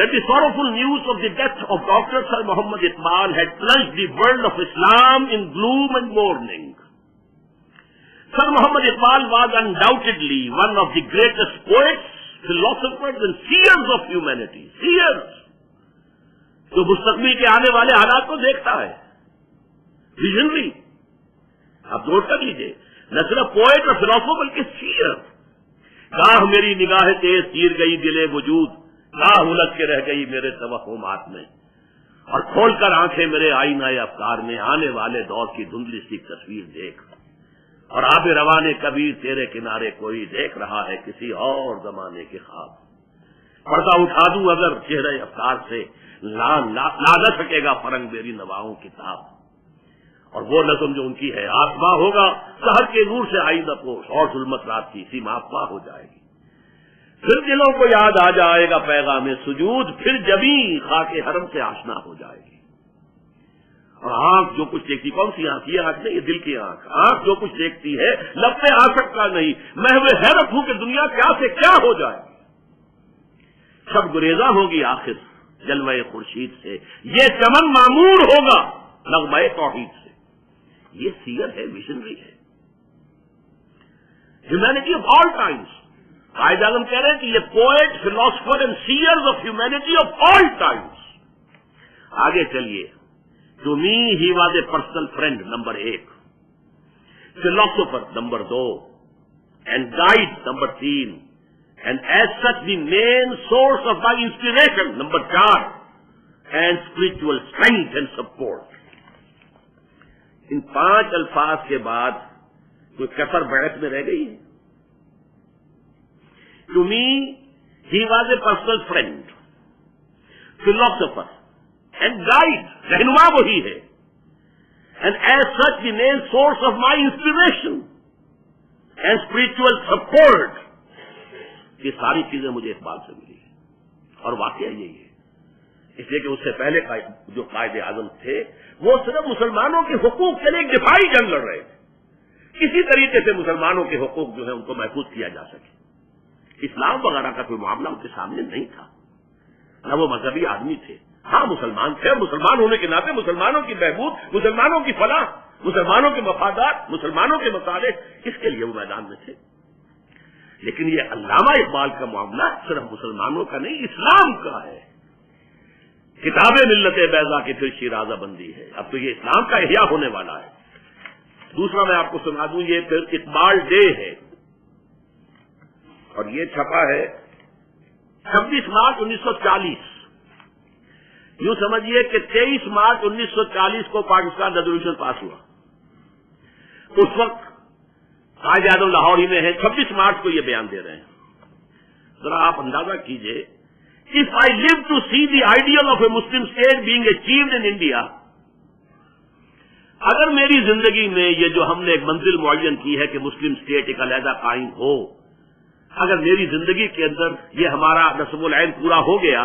that the sorrowful news of the death of Dr. Sir Muhammad Iqbal had plunged the world of Islam in gloom and mourning. Sir Muhammad Iqbal was undoubtedly one of the greatest poets, philosophers and seers of humanity. Seers, جو مستقبل کے آنے والے حالات کو دیکھتا ہے. Visionary. آپ نوٹ کر لیجئے, نہ صرف پوئٹ اور فلاسفر بلکہ سیئر. گاہ میری نگاہ تیز تیر گئی دل وجود, گاہ الجھ کے رہ گئی میرے توہمات میں, اور کھول کر آنکھیں میرے آئینہ افکار میں آنے والے دور کی دھندلی سی تصویر دیکھ, اور آب روانے کبیر تیرے کنارے کوئی دیکھ رہا ہے کسی اور زمانے کے خواب. پردہ اٹھا دوں اگر چہرے افکار سے, لا نہ سکے گا فرنگ میری نواؤں کتاب. اور وہ نظم جو ان کی ہے, آسماں ہوگا سحر کے نور سے آئندہ پوش, اور ظلمت رات کی سیما افواہ ہو جائے گی. پھر دلوں کو یاد آ جائے گا پیغام سجود, پھر جبیں خاک حرم سے آشنا ہو جائے گی. اور آنکھ جو کچھ دیکھتی, کون سی آنکھ, یہ آنکھ نہیں, یہ دل کی آنکھ. آنکھ جو کچھ دیکھتی ہے لب پہ آ سکتا نہیں, محو حیرت ہوں کہ دنیا کیا سے کیا ہو جائے. سب گریزاں ہوگی آخر جلوہ خورشید سے, یہ چمن معمور ہوگا نغمہ توحید سے. یہ سیر ہے, ویژنری ہے. Humanity of all times. Quaid Azam کہہ رہے ہیں کہ یہ poet, philosopher and seers of humanity of all times. آگے چلیے. To me he was a personal friend number 1, philosopher number 2, and guide number 3, and as such the main source of my inspiration, number 4, and spiritual strength and support. ان 5 الفاظ کے بعد کوئی کسر بیعت میں رہ گئی ہے؟ To me, he was a personal friend, philosopher, and guide, رہنما وہی ہے, and as such the main source of my inspiration, and spiritual support. یہ ساری چیزیں مجھے اقبال سے ملی, اور واقعہ یہی ہے. اس لیے کہ اس سے پہلے جو قائد اعظم تھے وہ صرف مسلمانوں کے حقوق کے لیے ایک دفاعی جنگ لڑ رہے تھے. کسی طریقے سے مسلمانوں کے حقوق جو ہے ان کو محفوظ کیا جا سکے. اسلام وغیرہ کا کوئی معاملہ ان کے سامنے نہیں تھا, نہ وہ مذہبی آدمی تھے. ہاں مسلمان تھے, مسلمان ہونے کے ناطے مسلمانوں کی بہبود, مسلمانوں کی فلاح, مسلمانوں کے مفادات, مسلمانوں کے مصالح, اس کے لیے وہ میدان میں تھے. لیکن یہ علامہ اقبال کا معاملہ صرف مسلمانوں کا نہیں, اسلام کا ہے. کتاب ملت بیضا کی پھر شیرازہ بندی ہے. اب تو یہ اسلام کا احیاء ہونے والا ہے. دوسرا میں آپ کو سنا دوں, یہ پھر اقبال ڈے ہے, اور یہ چھپا ہے 26 مارچ 1940. یوں سمجھیے کہ 23 مارچ 1940 کو پاکستان ریزولوشن پاس ہوا. اس وقت قائد اعظم لاہور ہی میں ہے, 26 مارچ کو یہ بیان دے رہے ہیں. ذرا آپ اندازہ کیجئے, if I live to see the ideal of a Muslim state being achieved in India, اگر میری زندگی میں یہ جو ہم نے ایک منزل معین کی ہے کہ مسلم اسٹیٹ ایک علیحدہ قائم ہو, اگر میری زندگی کے اندر یہ ہمارا نصب العین پورا ہو گیا,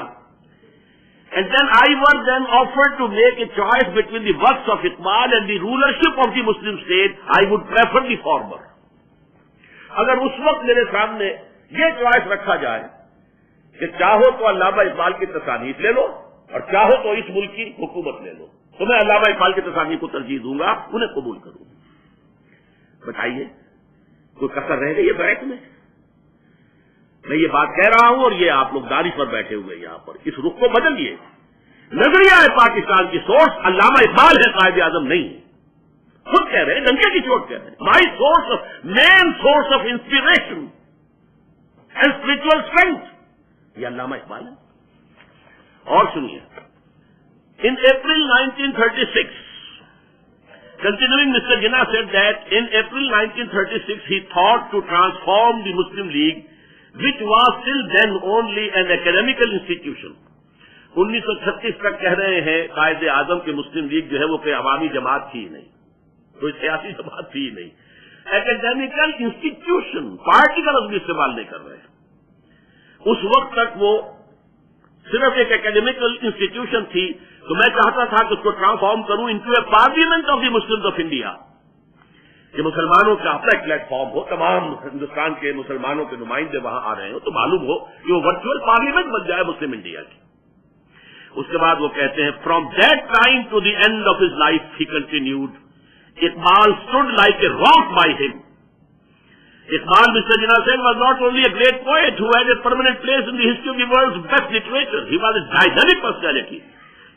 and then I was then offered to make a choice between the works of Iqbal and the rulership of the Muslim state, I would prefer the former. اگر اس وقت میرے سامنے یہ چوائس رکھا جائے کہ چاہو تو علامہ اقبال کی تصانیف لے لو اور چاہو تو اس ملک کی حکومت لے لو, تو میں علامہ اقبال کی تصانیف کو ترجیح دوں گا, انہیں قبول کروں گا. بتائیے کوئی کسر رہ گئی ہے بیعت میں؟ میں یہ بات کہہ رہا ہوں اور یہ آپ لوگ داڑھی پر بیٹھے ہوئے یہاں پر, اس رخ کو بدلیے. نظریہ ہے پاکستان کی سورس علامہ اقبال ہے, قائد اعظم نہیں. خود کہہ رہے ہیں, ڈنکے کی چوٹ کہہ رہے ہیں, my source of, main source of inspiration and spiritual strength, یہ علامہ اقبال ہے. اور سنیے, in April 1936, continuing Mr. Jinnah said that in April 1936 he thought to transform the Muslim League, which was till then only an academical institution. 1936 تک کہہ رہے ہیں قائد اعظم کے مسلم league جو ہے وہ کوئی عوامی جماعت تھی نہیں, کوئی سیاسی جماعت تھی نہیں, اکیڈیمیکل انسٹیٹیوشن, پارٹی کا لفظ استعمال نہیں کر رہے ہیں. اس وقت تک وہ صرف ایک اکیڈیمیکل انسٹیٹیوشن تھی, تو میں چاہتا تھا کہ اس کو ٹرانسفارم کروں into a parliament of the Muslims of India, کہ مسلمانوں کا اپنا ایک پلیٹ فارم ہو, تمام ہندوستان کے مسلمانوں کے نمائندے وہاں آ رہے ہوں تو معلوم ہو کہ وہ ورچوئل پارلیمنٹ بن جائے مسلم انڈیا کی. اس کے بعد وہ کہتے ہیں from that time to the end of his life ہی continued Iqbal stood like a rock by him. Iqbal, Mr. Jinnah said, was not only a great poet who had a permanent place in the history of the world's best literature. He was a dynamic personality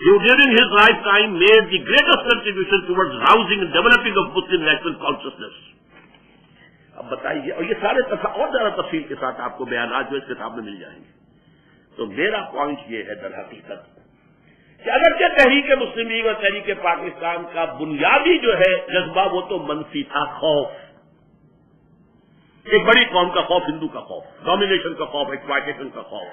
who during his lifetime made the greatest contribution towards rousing and developing of Muslim national consciousness. اب بتائیے, اور یہ سارے اور زیادہ تفصیل کے ساتھ آپ کو بیانات جو اس کتاب میں مل جائیں گے. تو میرا پوائنٹ یہ ہے در حقیقت کہ اگرچہ تحریک مسلم لیگ اور تحریک پاکستان کا بنیادی جو ہے جذبہ وہ تو منفی تھا, خوف, ایک بڑی قوم کا خوف, ہندو کا خوف, ڈومینیشن کا خوف, ایکسپلائٹیشن کا خوف,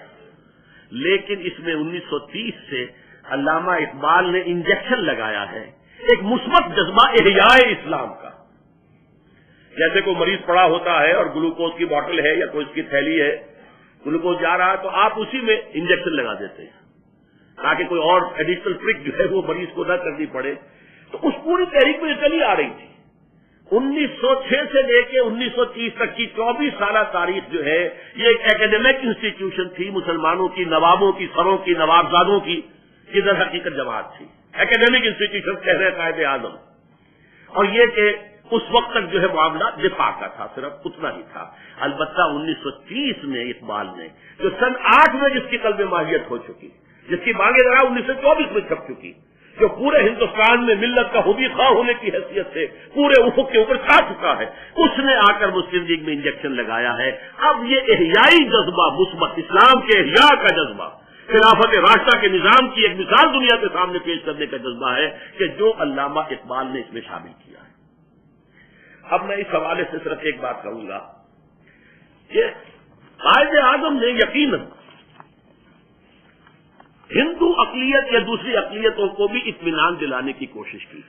لیکن اس میں 1930 سے علامہ اقبال نے انجیکشن لگایا ہے ایک مثبت جذبہ احیاء اسلام کا. جیسے کوئی مریض پڑا ہوتا ہے اور گلوکوز کی بوٹل ہے یا کوئی اس کی تھیلی ہے, گلوکوز جا رہا ہے تو آپ اسی میں انجیکشن لگا دیتے ہیں تاکہ کوئی اور ایڈیشنل ٹرک جو ہے وہ مریض کو نہ کرنی پڑے. تو اس پوری تحریک میں یہ چلی آ رہی تھی. 1906 سے لے کے 1930 تک کی 24 سالہ تاریخ جو ہے یہ ایک اکیڈیمک انسٹیٹیوشن تھی, مسلمانوں کی, نوابوں کی, سروں کی, نوابزادوں کی در حقیقت جماعت تھی. اکیڈیمک انسٹیٹیوشن کہہ رہے قائد اعظم. اور یہ کہ اس وقت تک جو ہے معاملہ دفاع کا تھا, صرف اتنا ہی تھا. البتہ 1930 میں اقبال نے جو سن 8 میں جس کی قلب ماہیت ہو چکی, جس کی بانگیں لگا 1924 میں چھپ چکی, جو پورے ہندوستان میں ملت کا حبی خواہ ہونے کی حیثیت سے پورے افق کے اوپر چھا چکا ہے, اس نے آ کر مسلم لیگ میں انجیکشن لگایا ہے. اب یہ احیائی جذبہ, مثبت اسلام کے احیاء کا جذبہ, خلافت راشدہ کے نظام کی ایک مثال دنیا کے سامنے پیش کرنے کا جذبہ ہے کہ جو علامہ اقبال نے اس میں شامل کیا ہے. اب میں اس حوالے سے صرف ایک بات کہوں گا کہ قائد اعظم نے یقیناً ہندو اقلیت یا دوسری اقلیتوں کو بھی اطمینان دلانے کی کوشش کی.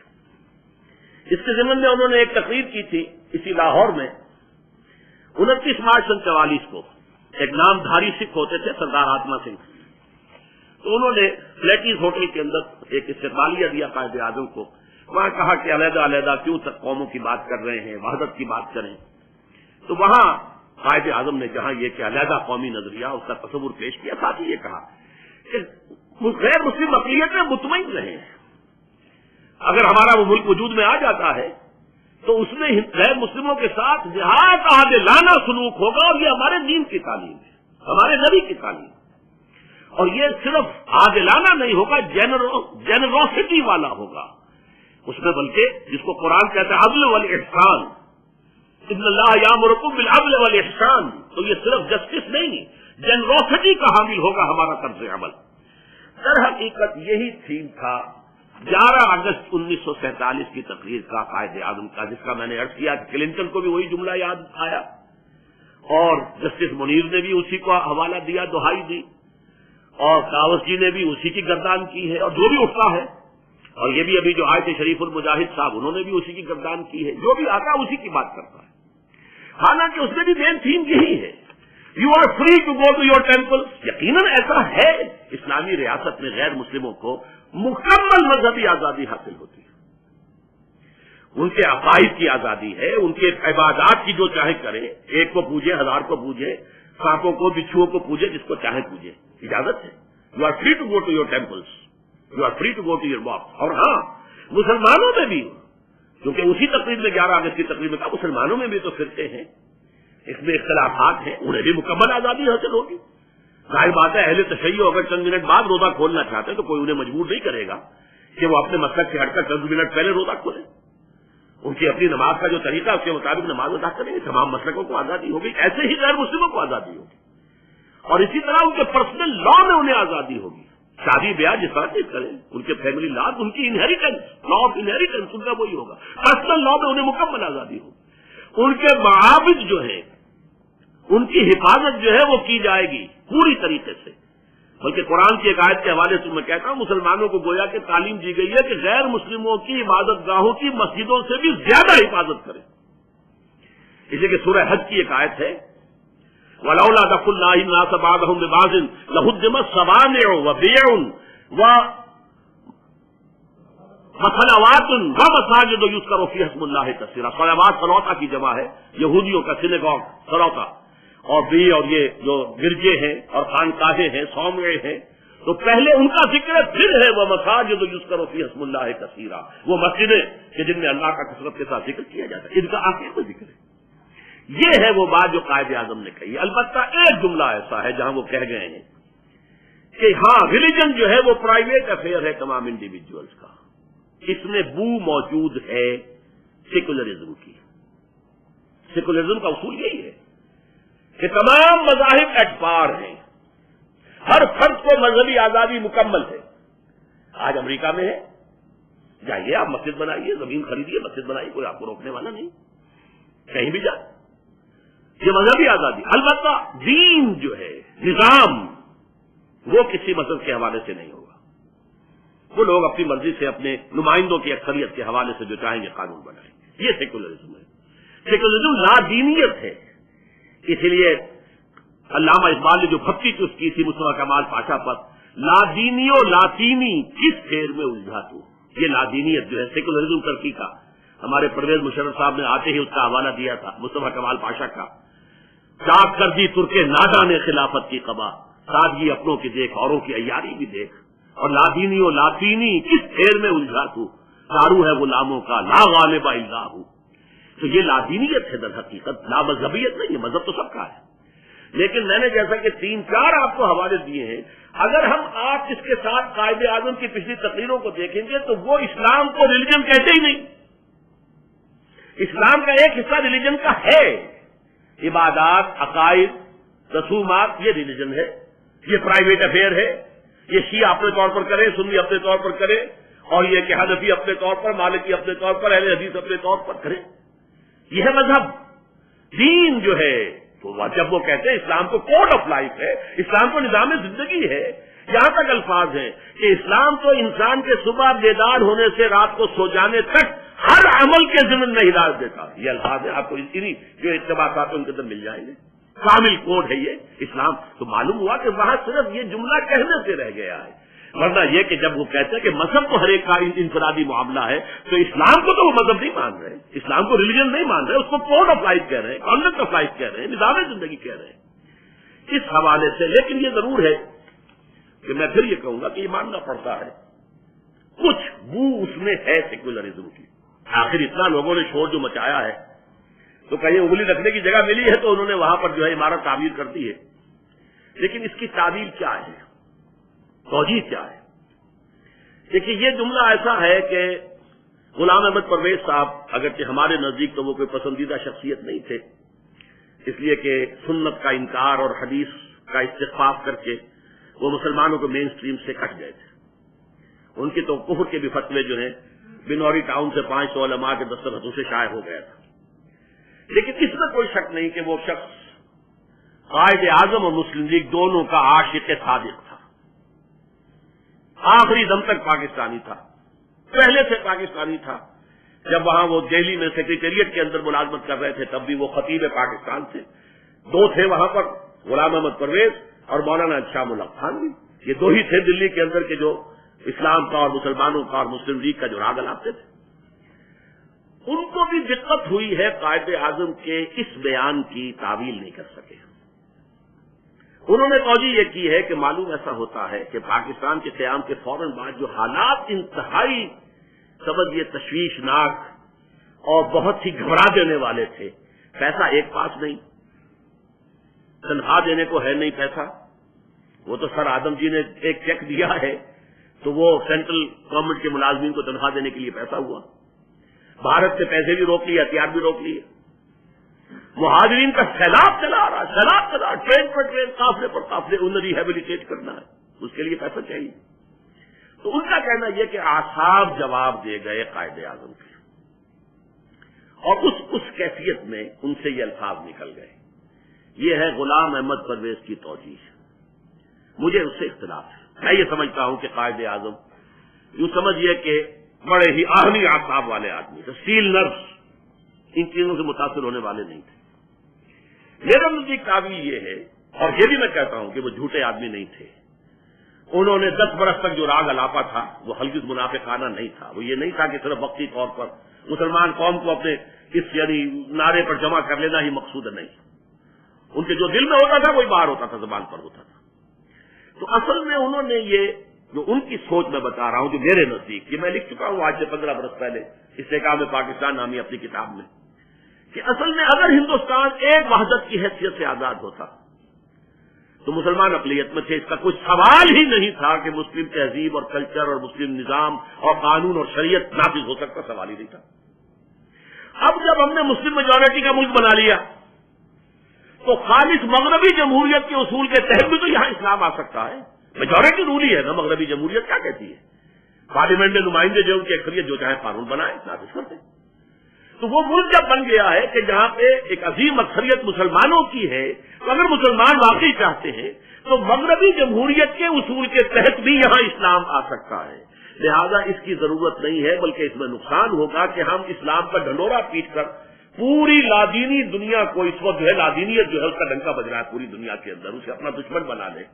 اس کے ضمن میں انہوں نے ایک تقریر کی تھی اسی لاہور میں 29 مارچ 1944 کو. ایک نامدھاری سکھ ہوتے تھے سردار آتما سنگھ, تو انہوں نے فلیٹیز ہوٹل کے اندر ایک استقبالیہ دیا قائد اعظم کو. وہاں کہا کہ علیحدہ علیحدہ کیوں تک قوموں کی بات کر رہے ہیں, وحدت کی بات کریں. تو وہاں قائد اعظم نے جہاں یہ کہ علیحدہ قومی نظریہ اس کا تصور پیش کیا, ساتھ ہی یہ کہا کہ غیر مسلم اقلیت میں مطمئن رہے, اگر ہمارا وہ ملک وجود میں آ جاتا ہے تو اس میں غیر مسلموں کے ساتھ نہایت عادلانہ سلوک ہوگا, اور یہ ہمارے دین کی تعلیم ہے, ہمارے نبی کی تعلیم. اور یہ صرف عادلانہ نہیں ہوگا, جنروسٹی والا ہوگا اس میں, بلکہ جس کو قرآن کہتا ہے عدل والاحسان, ان اللہ یامرکم بالعدل والاحسان, تو یہ صرف جسٹس نہیں, جنروسٹی کا حامل ہوگا ہمارا طرز عمل. در حقیقت یہی تھیم تھا 11 اگست 1947 کی تقریر کا قائد اعظم کا, جس کا میں نے عرض کیا کہ کلنٹن کو بھی وہی جملہ یاد آیا اور جسٹس منیر نے بھی اسی کو حوالہ دیا, دہائی دی, اور کاوس جی نے بھی اسی کی گردان کی ہے, اور جو بھی اٹھتا ہے, اور یہ بھی ابھی جو آئے تھے شریف المجاہد صاحب, انہوں نے بھی اسی کی گردان کی ہے, جو بھی آتا ہے اسی کی بات کرتا ہے. حالانکہ اس میں بھی مین تھیم یہی ہے, you are free to go to your temple. یقیناً ایسا ہے, اسلامی ریاست میں غیر مسلموں کو مکمل مذہبی آزادی حاصل ہوتی ہے, ان کے عقائد کی آزادی ہے, ان کے عبادات کی جو چاہے کرے, ایک کو پوجے, 1000 کو پوجے, سانپوں کو, بچھوؤں کو پوجے, جس کو چاہے پوجے, اجازت ہے. You are free to go to your temples, you are free to go to your walk. اور ہاں, مسلمانوں میں بھی, کیونکہ اسی تقریب میں 11 اگست کی تقریب میں کہا مسلمانوں میں بھی تو فرقے ہیں, اس میں اختلافات ہیں, انہیں بھی مکمل آزادی حاصل ہوگی. ظاہر بات ہے اہل تشیع اگر چند منٹ بعد روزہ کھولنا چاہتے ہیں تو کوئی انہیں مجبور نہیں کرے گا کہ وہ اپنے مسلک سے ہٹ کر چند منٹ پہلے روزہ کھولیں. ان کی اپنی نماز کا جو طریقہ اس کے مطابق نماز ادا کریں گے. تمام مسلکوں کو آزادی ہوگی, ایسے ہی غیر مسلموں کو آزادی ہوگی, اور اسی طرح ان کے پرسنل لا میں انہیں آزادی ہوگی. شادی بیاہ جس طرح چیز کریں, ان کے فیملی لا, ان کی انہیریٹنس, لا آف انہیریٹنس ان کا وہی ہوگا. پرسنل لا میں انہیں مکمل آزادی ہوگی. ان کے معابد جو ہیں ان کی حفاظت جو ہے وہ کی جائے گی پوری طریقے سے. بلکہ قرآن کی ایک آیت کے حوالے سے میں کہتا ہوں, مسلمانوں کو گویا کہ تعلیم دی گئی ہے کہ غیر مسلموں کی عبادت گاہوں کی مسجدوں سے بھی زیادہ حفاظت کریں. اس لیے کہ سورہ حج کی ایک آیت ہے, وَلَوْلَا دَفْعُ اللَّهِ النَّاسَ بَعْضَهُم بِبَعْضٍ لَهُدِّمَتْ صَوَامِعُ وَبِيَعٌ وَصَلَوَاتٌ وَمَسَاجِدُ يُذْكَرُ فِيهَا اسْمُ اللَّهِ كَثِيرًا. صلوات صلوتا کی جمع ہے, یہودیوں کا سینگاگ صلوتا, اور بھی, اور یہ جو گرجے ہیں اور خانقاہیں ہیں, صومعے ہیں, تو پہلے ان کا ذکر پھر ہے وہ مساجد یذکر فیہا اسم اللہ کثیرا، وہ مسجدیں کہ جن میں اللہ کا کثرت کے ساتھ ذکر کیا جاتا ہے، ان کا آخر میں ذکر ہے۔ یہ ہے وہ بات جو قائد اعظم نے کہی۔ البتہ ایک جملہ ایسا ہے جہاں وہ کہہ گئے ہیں کہ ہاں ریلیجن جو ہے وہ پرائیویٹ افیئر ہے تمام انڈیویجولز کا، اس میں بو موجود ہے سیکولرزم کی۔ سیکولرزم کا اصول یہی ہے کہ تمام مذاہب ایٹ پار ہیں، ہر فرد کو مذہبی آزادی مکمل ہے۔ آج امریکہ میں ہے، جائیے آپ مسجد بنائیے، زمین خریدیے، مسجد بنائیے، کوئی آپ کو روکنے والا نہیں، کہیں بھی جائے، یہ مذہبی آزادی۔ البتہ دین جو ہے، نظام، وہ کسی مذہب کے حوالے سے نہیں ہوگا۔ وہ لوگ اپنی مرضی سے اپنے نمائندوں کی اکثریت کے حوالے سے جو چاہیں گے قانون بنائیں گے، یہ سیکولرزم ہے۔ سیکولرزم لا دینیت ہے۔ اسی لیے علامہ اقبال نے جو بھکتی چس کی تھی مصطفیٰ کمال پاشا پر، لا دینی و لاطینی کس پھیر میں الجھا تو، یہ لا دینیت جو ہے سیکولرزم ترکی کا، ہمارے پرویز مشرف صاحب نے آتے ہی اس کا حوالہ دیا تھا مصطفیٰ کمال پاشا کا۔ چاک کر دی ترک نادا نے خلافت کی قبا، سادگی اپنوں کی دیکھ اوروں کی عیاری بھی دیکھ، اور لا دینی و لاطینی کس پھیر میں الجھا تو، دارو ہے غلاموں کا لا غالب الا ہو۔ تو یہ لا دینیت ہے در حقیقت، لا مذہبیت نہیں ہے، مذہب تو سب کا ہے۔ لیکن میں نے جیسا کہ 3-4 آپ کو حوالے دیے ہیں، اگر ہم آپ اس کے ساتھ قائد اعظم کی پچھلی تقریروں کو دیکھیں گے تو وہ اسلام کو ریلیجن کہتے ہی نہیں۔ اسلام کا ایک حصہ ریلیجن کا ہے، عبادات، عقائد، رسومات، یہ ریلیجن ہے، یہ پرائیویٹ افیئر ہے، یہ شیعہ اپنے طور پر کرے، سنی اپنے طور پر کرے، اور یہ کہ حنفی اپنے طور پر، مالکی اپنے طور پر، اہل حدیث اپنے طور پر کرے، یہ ہے مذہب۔ دین جو ہے تو جب وہ کہتے ہیں اسلام کو کوڈ آف لائف ہے، اسلام کو نظام زندگی ہے، یہاں تک الفاظ ہیں کہ اسلام تو انسان کے صبح بیدار ہونے سے رات کو سو جانے تک ہر عمل کے ضمن میں ہدایت دیتا۔ یہ الفاظ ہیں، آپ کو انہیں جو اقتباسات ان کے اندر مل جائیں گے، کامل کوڈ ہے یہ اسلام۔ تو معلوم ہوا کہ وہاں صرف یہ جملہ کہنے سے رہ گیا ہے، ورنہ یہ کہ جب وہ کہتے ہیں کہ مذہب تو ہر ایک کا انفرادی معاملہ ہے، تو اسلام کو تو وہ مذہب نہیں مان رہے، اسلام کو ریلیجن نہیں مان رہے، اس کو کوڈ آف لائف کہہ رہے ہیں، کانڈکٹ آف لائف کہہ رہے ہیں، نظام زندگی کہہ رہے ہیں۔ اس حوالے سے لیکن یہ ضرور ہے کہ میں پھر یہ کہوں گا کہ یہ ماننا پڑتا ہے کچھ بو اس میں ہے سیکولرزم کی۔ آخر اتنا لوگوں نے شور جو مچایا ہے تو کہیں انگلی رکھنے کی جگہ ملی ہے تو انہوں نے وہاں پر جو ہے عمارت تعمیر کر دی ہے، لیکن اس کی تعبیر کیا ہے، توجیہ کیا ہے؟ دیکھیے یہ جملہ ایسا ہے کہ غلام احمد پرویز صاحب اگرچہ ہمارے نزدیک تو وہ کوئی پسندیدہ شخصیت نہیں تھے، اس لیے کہ سنت کا انکار اور حدیث کا استخفاف کر کے وہ مسلمانوں کو مین سٹریم سے کٹ گئے تھے۔ ان کی تو کفر کے بھی فتوے جو ہیں بنوری ٹاؤن سے 500 علماء کے دستخطوں سے شائع ہو گیا تھا، لیکن اس میں کوئی شک نہیں کہ وہ شخص قائد اعظم اور مسلم لیگ دونوں کا عاشق صادق تھا، آخری دم تک پاکستانی تھا، پہلے سے پاکستانی تھا۔ جب وہاں وہ دہلی میں سیکریٹریٹ کے اندر ملازمت کر رہے تھے تب بھی وہ خطیب پاکستان تھے، 2 تھے وہاں پر، غلام احمد پرویز اور مولانا شاہ ملک خان بھی، یہ 2 ہی تھے دلی کے اندر کے جو اسلام کا اور مسلمانوں کا اور مسلم لیگ کا جو راگ الاپتے تھے۔ ان کو بھی دقت ہوئی ہے قائد اعظم کے اس بیان کی تعویل نہیں کر سکے۔ انہوں نے توجہ یہ کی ہے کہ معلوم ایسا ہوتا ہے کہ پاکستان کے قیام کے فوراً بعد جو حالات انتہائی سمجھیے تشویشناک اور بہت ہی گھبرا دینے والے تھے، پیسہ ایک پاس نہیں، تنخواہ دینے کو ہے نہیں پیسہ، وہ تو سر آدم جی نے ایک چیک دیا ہے تو وہ سینٹرل گورنمنٹ کے ملازمین کو تنخواہ دینے کے لیے پیسہ ہوا، بھارت سے پیسے بھی روک لیے، ہتھیار بھی روک لیے، مہاجرین کا سیلاب چلا رہا، سیلاب چلا، ٹرین پر ٹرین، قافلے پر قافلے، انہیں ریہیبلیٹیٹ کرنا ہے، اس کے لیے پیسہ چاہیے۔ تو ان کا کہنا یہ کہ آصاب جواب دے گئے قائد اعظم کے، اور اس کیفیت میں ان سے یہ الفاظ نکل گئے۔ یہ ہے غلام احمد پرویز کی توجیہ، مجھے اس سے اختلاف ہے۔ میں یہ سمجھتا ہوں کہ قائد اعظم یوں سمجھیے کہ بڑے ہی آہنی اعصاب والے آدمی تھے، سیل نرس، ان چیزوں سے متاثر ہونے والے نہیں تھے۔ میرا نزدیک تعبیر یہ ہے، اور یہ بھی میں کہتا ہوں کہ وہ جھوٹے آدمی نہیں تھے۔ انہوں نے 10 برس تک جو راگ الاپا تھا وہ ہرگز منافقانہ نہیں تھا، وہ یہ نہیں تھا کہ صرف وقتی طور پر مسلمان قوم کو اپنے اس یعنی نعرے پر جمع کر لینا ہی مقصود نہیں، ان کے جو دل میں ہوتا تھا وہی باہر ہوتا تھا، زبان پر ہوتا تھا۔ تو اصل میں انہوں نے یہ جو ان کی سوچ میں بتا رہا ہوں، جو میرے نزدیک، یہ میں لکھ چکا ہوں آج سے 15 برس پہلے استحکام پاکستان نامی اپنی کتاب میں، کہ اصل میں اگر ہندوستان ایک وحدت کی حیثیت سے آزاد ہوتا تو مسلمان اقلیت میں تھے، اس کا کوئی سوال ہی نہیں تھا کہ مسلم تہذیب اور کلچر اور مسلم نظام اور قانون اور شریعت نافذ ہو سکتا، سوال ہی نہیں تھا۔ اب جب ہم نے مسلم میجورٹی کا ملک بنا لیا تو خالص مغربی جمہوریت کے اصول کے تحت بھی تو یہاں اسلام آ سکتا ہے۔ میجورٹی رول ہی ہے نا مغربی جمہوریت، کیا کہتی ہے؟ پارلیمنٹ میں نمائندے جو ان کی اکثریت جو چاہے قانون بنائے، نافذ کرتے۔ تو وہ ملک جب بن گیا ہے کہ جہاں پہ ایک عظیم اکثریت مسلمانوں کی ہے، تو اگر مسلمان واقعی چاہتے ہیں تو مغربی جمہوریت کے اصول کے تحت بھی یہاں اسلام آ سکتا ہے۔ لہذا اس کی ضرورت نہیں ہے، بلکہ اس میں نقصان ہوگا کہ ہم اسلام کا ڈھنڈورا پیٹ کر پوری لادینی دنیا کو، اس وقت جو ہے لادینیت جو ہے اس کا ڈنکا بج رہا ہے پوری دنیا کے اندر، اسے اپنا دشمن بنا لیں۔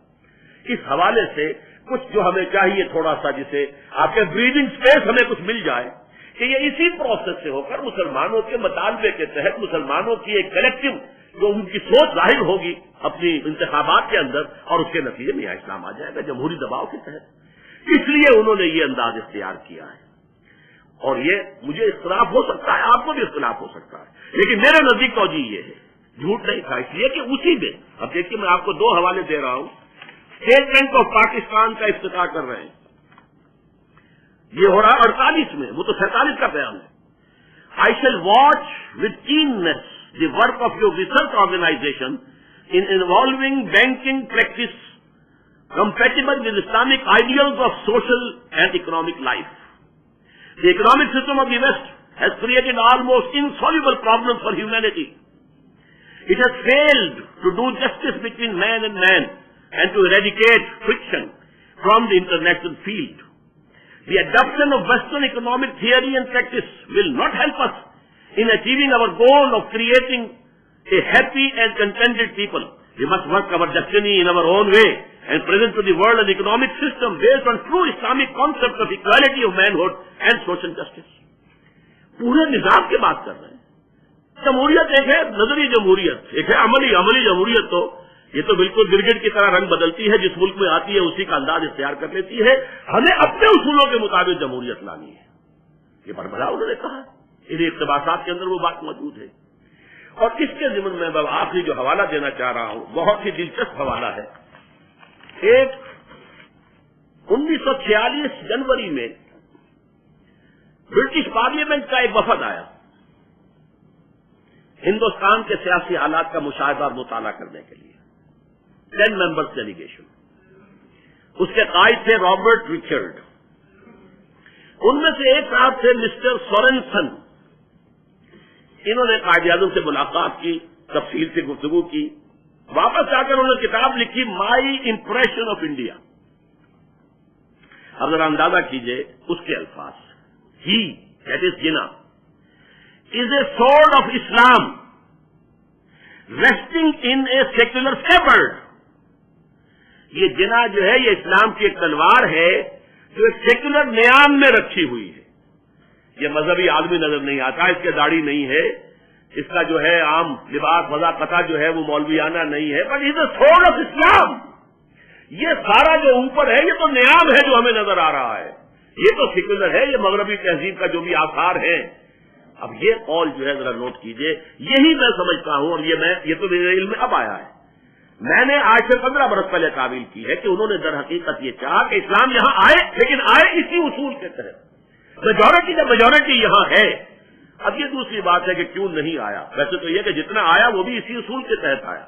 اس حوالے سے کچھ جو ہمیں چاہیے تھوڑا سا، جسے آپ کے بریدنگ اسپیس ہمیں کچھ مل جائے، کہ یہ اسی پروسیس سے ہو کر مسلمانوں کے مطالبے کے تحت مسلمانوں کی ایک کلیکٹو جو ان کی سوچ ظاہر ہوگی اپنی انتخابات کے اندر، اور اس کے نتیجے میں یہاں اسلام آ جائے گا جمہوری دباؤ کے تحت۔ اس لیے انہوں نے یہ انداز اختیار کیا ہے، اور یہ مجھے اختلاف ہو سکتا ہے، آپ کو بھی اختلاف ہو سکتا ہے، لیکن میرے نزدیک توجہ یہ ہے، جھوٹ نہیں تھا، اس لیے کہ اسی میں اب دیکھیے میں آپ کو 2 حوالے دے رہا ہوں، اسٹیٹ بینک آف پاکستان کا افتتاح کر رہے ہیں، یہ ہو رہا 48 میں، وہ تو 47 کا بیان ہے۔ I shall watch with keenness the work of your research organization in involving banking practice compatible with Islamic ideals of social and economic life. The economic system of the West has created almost insoluble problems for humanity. It has failed to do justice between man and man and to eradicate friction from the international field. The adoption of Western economic theory and practice will not help us in achieving our goal of creating a happy and contented people. We must work our destiny in our own way and present to the world an economic system based on true Islamic concepts of equality of manhood and social justice. پورے نظام کی بات کر رہے ہیں۔ جمہوریت ایک ہے نظری جمہوریت، ایک ہے عملی جمہوریت، تو یہ تو بالکل گرگٹ کی طرح رنگ بدلتی ہے، جس ملک میں آتی ہے اسی کا انداز اختیار کر لیتی ہے۔ ہمیں اپنے اصولوں کے مطابق جمہوریت لانی ہے، یہ بڑا انہوں نے کہا، انہیں اقتباسات کے اندر وہ بات موجود ہے۔ اور اس کے ضمن میں میں آخری جو حوالہ دینا چاہ رہا ہوں، بہت ہی دلچسپ حوالہ ہے۔ ایک 1946 جنوری میں برٹش پارلیمنٹ کا ایک وفد آیا ہندوستان کے سیاسی حالات کا مشاہدہ اور مطالعہ کرنے کے لیے، 10 ممبرز ڈیلیگیشن۔ اس کے قائد تھے رابرٹ ریچرڈ، ان میں سے ایک صاحب تھے مسٹر سورنسن۔ انہوں نے قائد اعظم سے ملاقات کی، تفصیل سے گفتگو کی، واپس آ کر انہوں نے کتاب لکھی مائی امپریشن آف انڈیا۔ اب ذرا اندازہ کیجئے اس کے الفاظ، ہی that is Jinnah is a sword of Islam resting in a secular scabbard. یہ جنا جو ہے یہ اسلام کی ایک تلوار ہے جو ایک سیکولر نیام میں رکھی ہوئی ہے۔ یہ مذہبی آدمی نظر نہیں آتا، اس کے داڑھی نہیں ہے، اس کا جو ہے عام لباس وضاقتہ جو ہے وہ مولویانہ نہیں ہے، but is a sword of اسلام۔ یہ سارا جو اوپر ہے یہ تو نیام ہے جو ہمیں نظر آ رہا ہے، یہ تو سیکولر ہے، یہ مغربی تہذیب کا جو بھی آثار ہیں۔ اب یہ قول جو ہے ذرا نوٹ کیجئے، یہی میں سمجھتا ہوں، اور یہ تو میرے علم میں اب آیا ہے، میں نے آج سے 15 برس پہلے تعویل کی ہے کہ انہوں نے در حقیقت یہ چاہا کہ اسلام یہاں آئے، لیکن آئے اسی اصول کے تحت، میجورٹی کا میجورٹی یہاں ہے۔ اب یہ دوسری بات ہے کہ کیوں نہیں آیا، ویسے تو یہ کہ جتنا آیا وہ بھی اسی اصول کے تحت آیا،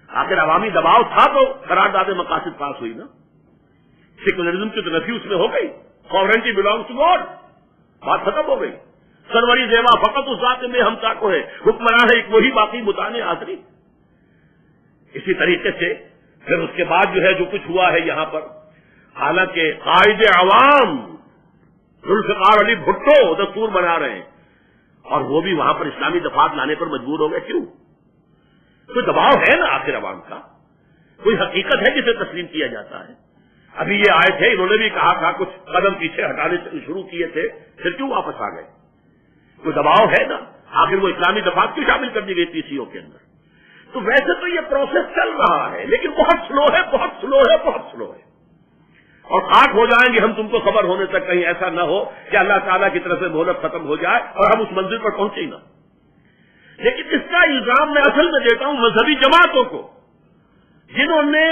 آخر عوامی دباؤ تھا تو قرارداد مقاصد پاس ہوئی نا، سیکولرزم کی تو نفی اس میں ہو گئی، ساورنٹی بلانگس ٹو گاڈ، بات ختم ہو گئی، سروری زیوا فقط اس ذات میں ہم چاکو ہے، حکمراں ہے ایک وہی باقی متانے آخری۔ اسی طریقے سے پھر اس کے بعد جو ہے جو کچھ ہوا ہے یہاں پر، حالانکہ قائد عوام ذوالفقار علی بھٹو دستور بنا رہے ہیں، اور وہ بھی وہاں پر اسلامی دفعات لانے پر مجبور ہو گئے، کیوں؟ کوئی دباؤ ہے نا آخر عوام کا، کوئی حقیقت ہے جسے تسلیم کیا جاتا ہے۔ ابھی یہ آئے تھے، انہوں نے بھی کہا تھا، کچھ قدم پیچھے ہٹانے شروع کیے تھے، پھر کیوں واپس آ گئے؟ کوئی دباؤ ہے نا، آخر وہ اسلامی دفعات کیوں شامل کر دی گئی TCO کے اندر؟ تو ویسے تو یہ پروسیس چل رہا ہے لیکن بہت سلو ہے، بہت سلو ہے، بہت سلو ہے، اور خاک ہو جائیں گے ہم تم کو خبر ہونے تک، کہیں ایسا نہ ہو کہ اللہ تعالیٰ کی طرف سے مہلت ختم ہو جائے اور ہم اس منزل پر پہنچے ہی نہ۔ لیکن اس کا الزام میں اصل میں دیتا ہوں مذہبی جماعتوں کو، جنہوں نے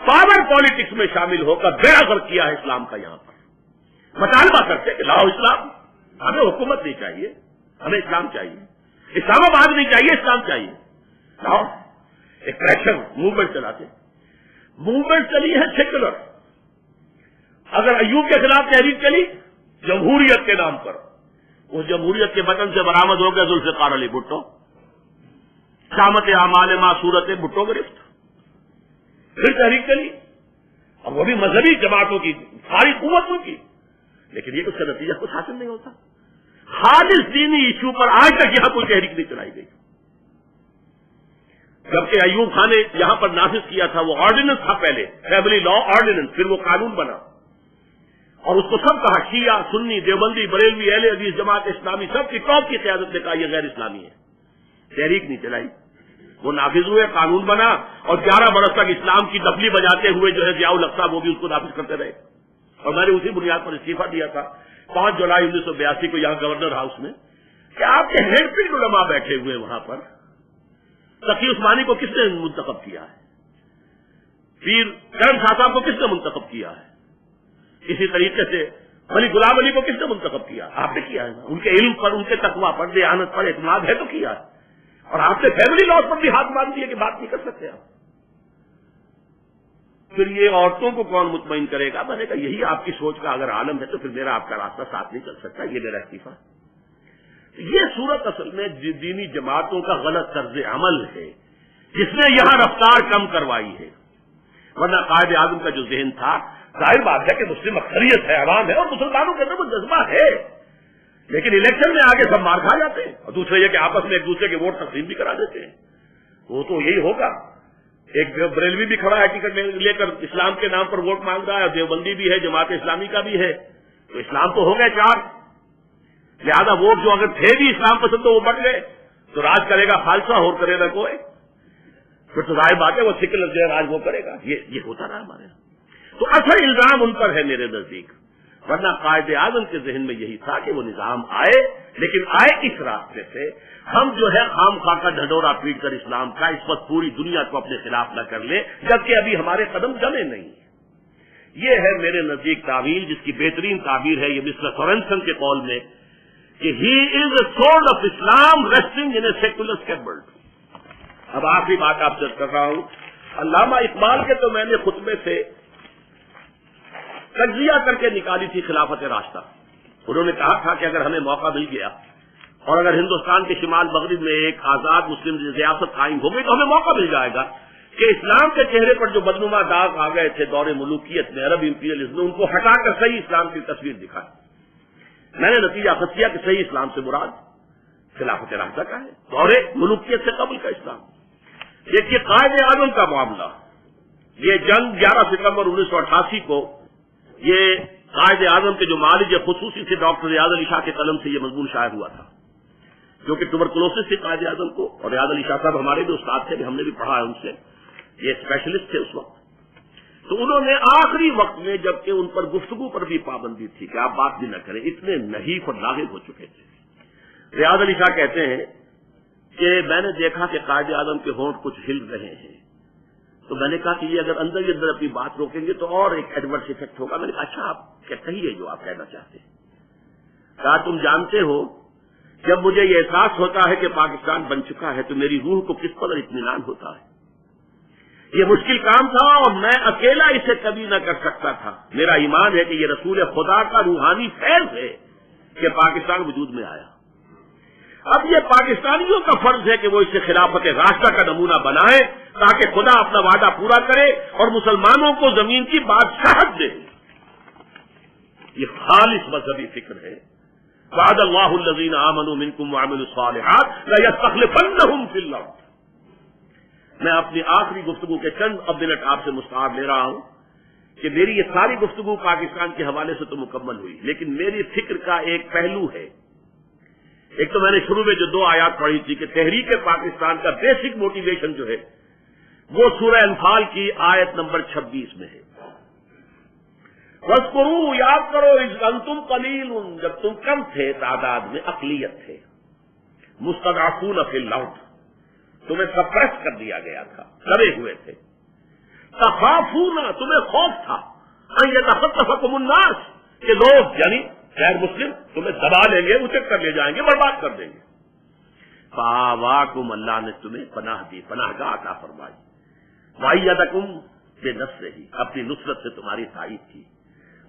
پاور پالیٹکس میں شامل ہو کر بیڑا غرق کیا ہے اسلام کا۔ یہاں پر مطالبہ کرتے کہ لاؤ اسلام، ہمیں حکومت نہیں چاہیے، ہمیں اسلام چاہیے، اسلام آباد نہیں چاہیے، اسلام چاہیے، لاؤ ایک پریشر موومنٹ چلاتے۔ موومنٹ چلی ہے سیکولر، اگر ایوب کے خلاف تحریک چلی جمہوریت کے نام پر، اس جمہوریت کے بٹن سے برآمد ہو گیا ذوالفقار علی بھٹو، شامت اعمال ما صورت بھٹو گرفت۔ پھر تحریک چلی، اب وہ بھی مذہبی جماعتوں کی، ساری قوتوں کی، لیکن یہ اس کا نتیجہ کچھ حاصل نہیں ہوتا۔ خالص دینی ایشو پر آج تک یہاں کوئی تحریک نہیں چلائی گئی، جبکہ ایوب خان نے یہاں پر نافذ کیا تھا وہ آرڈیننس تھا، پہلے فیملی لا آرڈیننس، پھر وہ قانون بنا، اور اس کو سب کہا، شیعہ، سنی، دیوبندی، بریلوی، اہل حدیث، جماعت اسلامی، سب کی ٹاپ کی قیادت نے کہا یہ غیر اسلامی ہے، تحریک نہیں چلائی، وہ نافذ ہوئے، قانون بنا، اور 11 برس تک اسلام کی دفلی بجاتے ہوئے جو ہے ضیاء الحق صاحب وہ بھی اس کو نافذ کرتے رہے، اور میں نے اسی بنیاد پر استعفیٰ دیا تھا 5 جولائی 1982 کو یہاں گورنر ہاؤس میں، کہ آپ کے ہیڈ پنڈ علماء بیٹھے ہوئے وہاں پر، تقی عثمانی کو کس نے منتخب کیا ہے، پیر کرم شاہ صاحب کو کس نے منتخب کیا ہے، اسی طریقے سے ولی غلام علی کو کس نے منتخب کیا، آپ نے کیا ہے نا، ان کے علم پر، ان کے تقویٰ پر، دیانت پر اعتماد ہے تو کیا ہے، اور آپ نے فیملی لاز پر بھی ہاتھ باندھ دیے کہ بات نہیں کر سکتے آپ۔ پھر یہ عورتوں کو کون مطمئن کرے گا؟ میں نے کہا یہی آپ کی سوچ کا اگر عالم ہے تو پھر میرا آپ کا راستہ ساتھ نہیں چل سکتا، یہ میرا استعفیٰ۔ یہ صورت اصل میں دینی جماعتوں کا غلط طرز عمل ہے جس نے یہاں رفتار کم کروائی ہے، ورنہ قائد اعظم کا جو ذہن تھا، ظاہر بات ہے کہ مسلم اکثریت ہے، عوام ہے، اور مسلمانوں کے اندر وہ جذبہ ہے، لیکن الیکشن میں آگے سب مار کھا جاتے ہیں، اور دوسرے یہ کہ آپس میں ایک دوسرے کے ووٹ تقسیم بھی کرا دیتے ہیں، وہ تو یہی ہوگا، ایک بریلوی بھی کھڑا ہے ٹکٹ لے کر اسلام کے نام پر ووٹ مانگ رہا ہے، اور دیوبندی بھی ہے، جماعت اسلامی کا بھی ہے، تو اسلام تو ہو گئے 4، لہذا ووٹ جو اگر تھے بھی اسلام پسند تو وہ بٹ گئے، تو راج کرے گا خالصہ اور کرے گا کوئی، پھر تو ظاہر بات ہے وہ سیکولر جو ہے راج وہ کرے گا، یہ ہوتا رہا ہمارے یہاں۔ تو اصل الزام ان پر ہے میرے نزدیک، ورنہ قائد اعظم کے ذہن میں یہی تھا کہ وہ نظام آئے، لیکن آئے اس راستے سے ہم جو ہے خام خواہ کا ڈھڈورا پیٹ کر اسلام کا اس وقت پوری دنیا کو اپنے خلاف نہ کر لیں، جبکہ ابھی ہمارے قدم جمے نہیں ہیں۔ یہ ہے میرے نزدیک تعویل، جس کی بہترین تعبیر ہے یہ مسٹر سورنسن کے قول میں کہ he is a sword of Islam resting in a secular scabbard. اب آخری بات آپ سے کر رہا ہوں، علامہ اقبال کے تو میں نے خطبے سے تجزیہ کر کے نکالی تھی خلافت راستہ۔ انہوں نے کہا تھا کہ اگر ہمیں موقع مل گیا اور اگر ہندوستان کے شمال مغرب میں ایک آزاد مسلم ریاست قائم ہو گئی تو ہمیں موقع مل جائے گا کہ اسلام کے چہرے پر جو بدنما داغ آ گئے تھے دور ملوکیت میں، عرب امپیریلزم میں، ان کو ہٹا کر صحیح اسلام کی تصویر دکھائی۔ میں نے نتیجہ خود کیا کہ صحیح اسلام سے مراد خلافت راستہ کا ہے، دور ملوکیت سے قبل کا اسلام۔ دیکھیے قائد اعظم کا معاملہ، یہ جنگ 11 ستمبر 1988 کو یہ قائد اعظم کے جو معالج خصوصی سے ڈاکٹر ریاض علی شاہ کے قلم سے یہ مضمون شائع ہوا تھا، جو کہ ٹوبرکلوسس سے قائد اعظم کو، اور ریاض علی شاہ صاحب ہمارے بھی استاد تھے، ہم نے بھی پڑھا ہے ان سے، یہ اسپیشلسٹ تھے اس وقت۔ تو انہوں نے آخری وقت میں، جبکہ ان پر گفتگو پر بھی پابندی تھی کہ آپ بات بھی نہ کریں، اتنے نحیف اور لاغب ہو چکے تھے، ریاض علی شاہ کہتے ہیں کہ میں نے دیکھا کہ قائد اعظم کے ہونٹ کچھ ہل رہے ہیں، تو میں نے کہا کہ یہ اگر اندر ہی اندر اپنی بات روکیں گے تو اور ایک ایڈورس ایفیکٹ ہوگا۔ میں نے کہا اچھا آپ کہیے جو آپ کہنا چاہتے ہیں۔ کہا تم جانتے ہو جب مجھے یہ احساس ہوتا ہے کہ پاکستان بن چکا ہے تو میری روح کو کس قدر اطمینان ہوتا ہے۔ یہ مشکل کام تھا اور میں اکیلا اسے کبھی نہ کر سکتا تھا۔ میرا ایمان ہے کہ یہ رسول خدا کا روحانی فیض ہے کہ پاکستان وجود میں آیا۔ اب یہ پاکستانیوں کا فرض ہے کہ وہ اسے خلافت راستہ کا نمونہ بنائیں تاکہ خدا اپنا وعدہ پورا کرے اور مسلمانوں کو زمین کی بادشاہت دے۔ یہ خالص مذہبی فکر ہے۔ وعد اللہ الذین آمنوا منکم وعملوا الصالحات لیستخلفنہم فی الارض۔ میں اپنی آخری گفتگو کے چند اب منٹ آپ سے مستعار لے رہا ہوں کہ میری یہ ساری گفتگو پاکستان کے حوالے سے تو مکمل ہوئی، لیکن میری فکر کا ایک پہلو ہے ایک تو میں نے شروع میں جو 2 آیات پڑھی تھی کہ تحریک پاکستان کا بیسک موٹیویشن جو ہے وہ سورہ انفال کی آیت نمبر 26 میں ہے. وَاذْكُرُوا، یاد کرو، اذ انتم قلیل، جب تم کم تھے تعداد میں، اقلیت تھے، مستضعفون فی الارض، تمہیں سپریس کر دیا گیا تھا، دبے ہوئے تھے. تخافون، تمہیں خوف تھا، ان یتخطفکم الناس، کہ لوگ یعنی غیر مسلم تمہیں دبا لیں گے، اچک کر لے جائیں گے، برباد کر دیں گے. فآواکم، اللہ نے تمہیں پناہ دی، پناہ گاہ عطا فرمائی. وأیدکم بنصرہ، اپنی نصرت سے تمہاری تائید کی.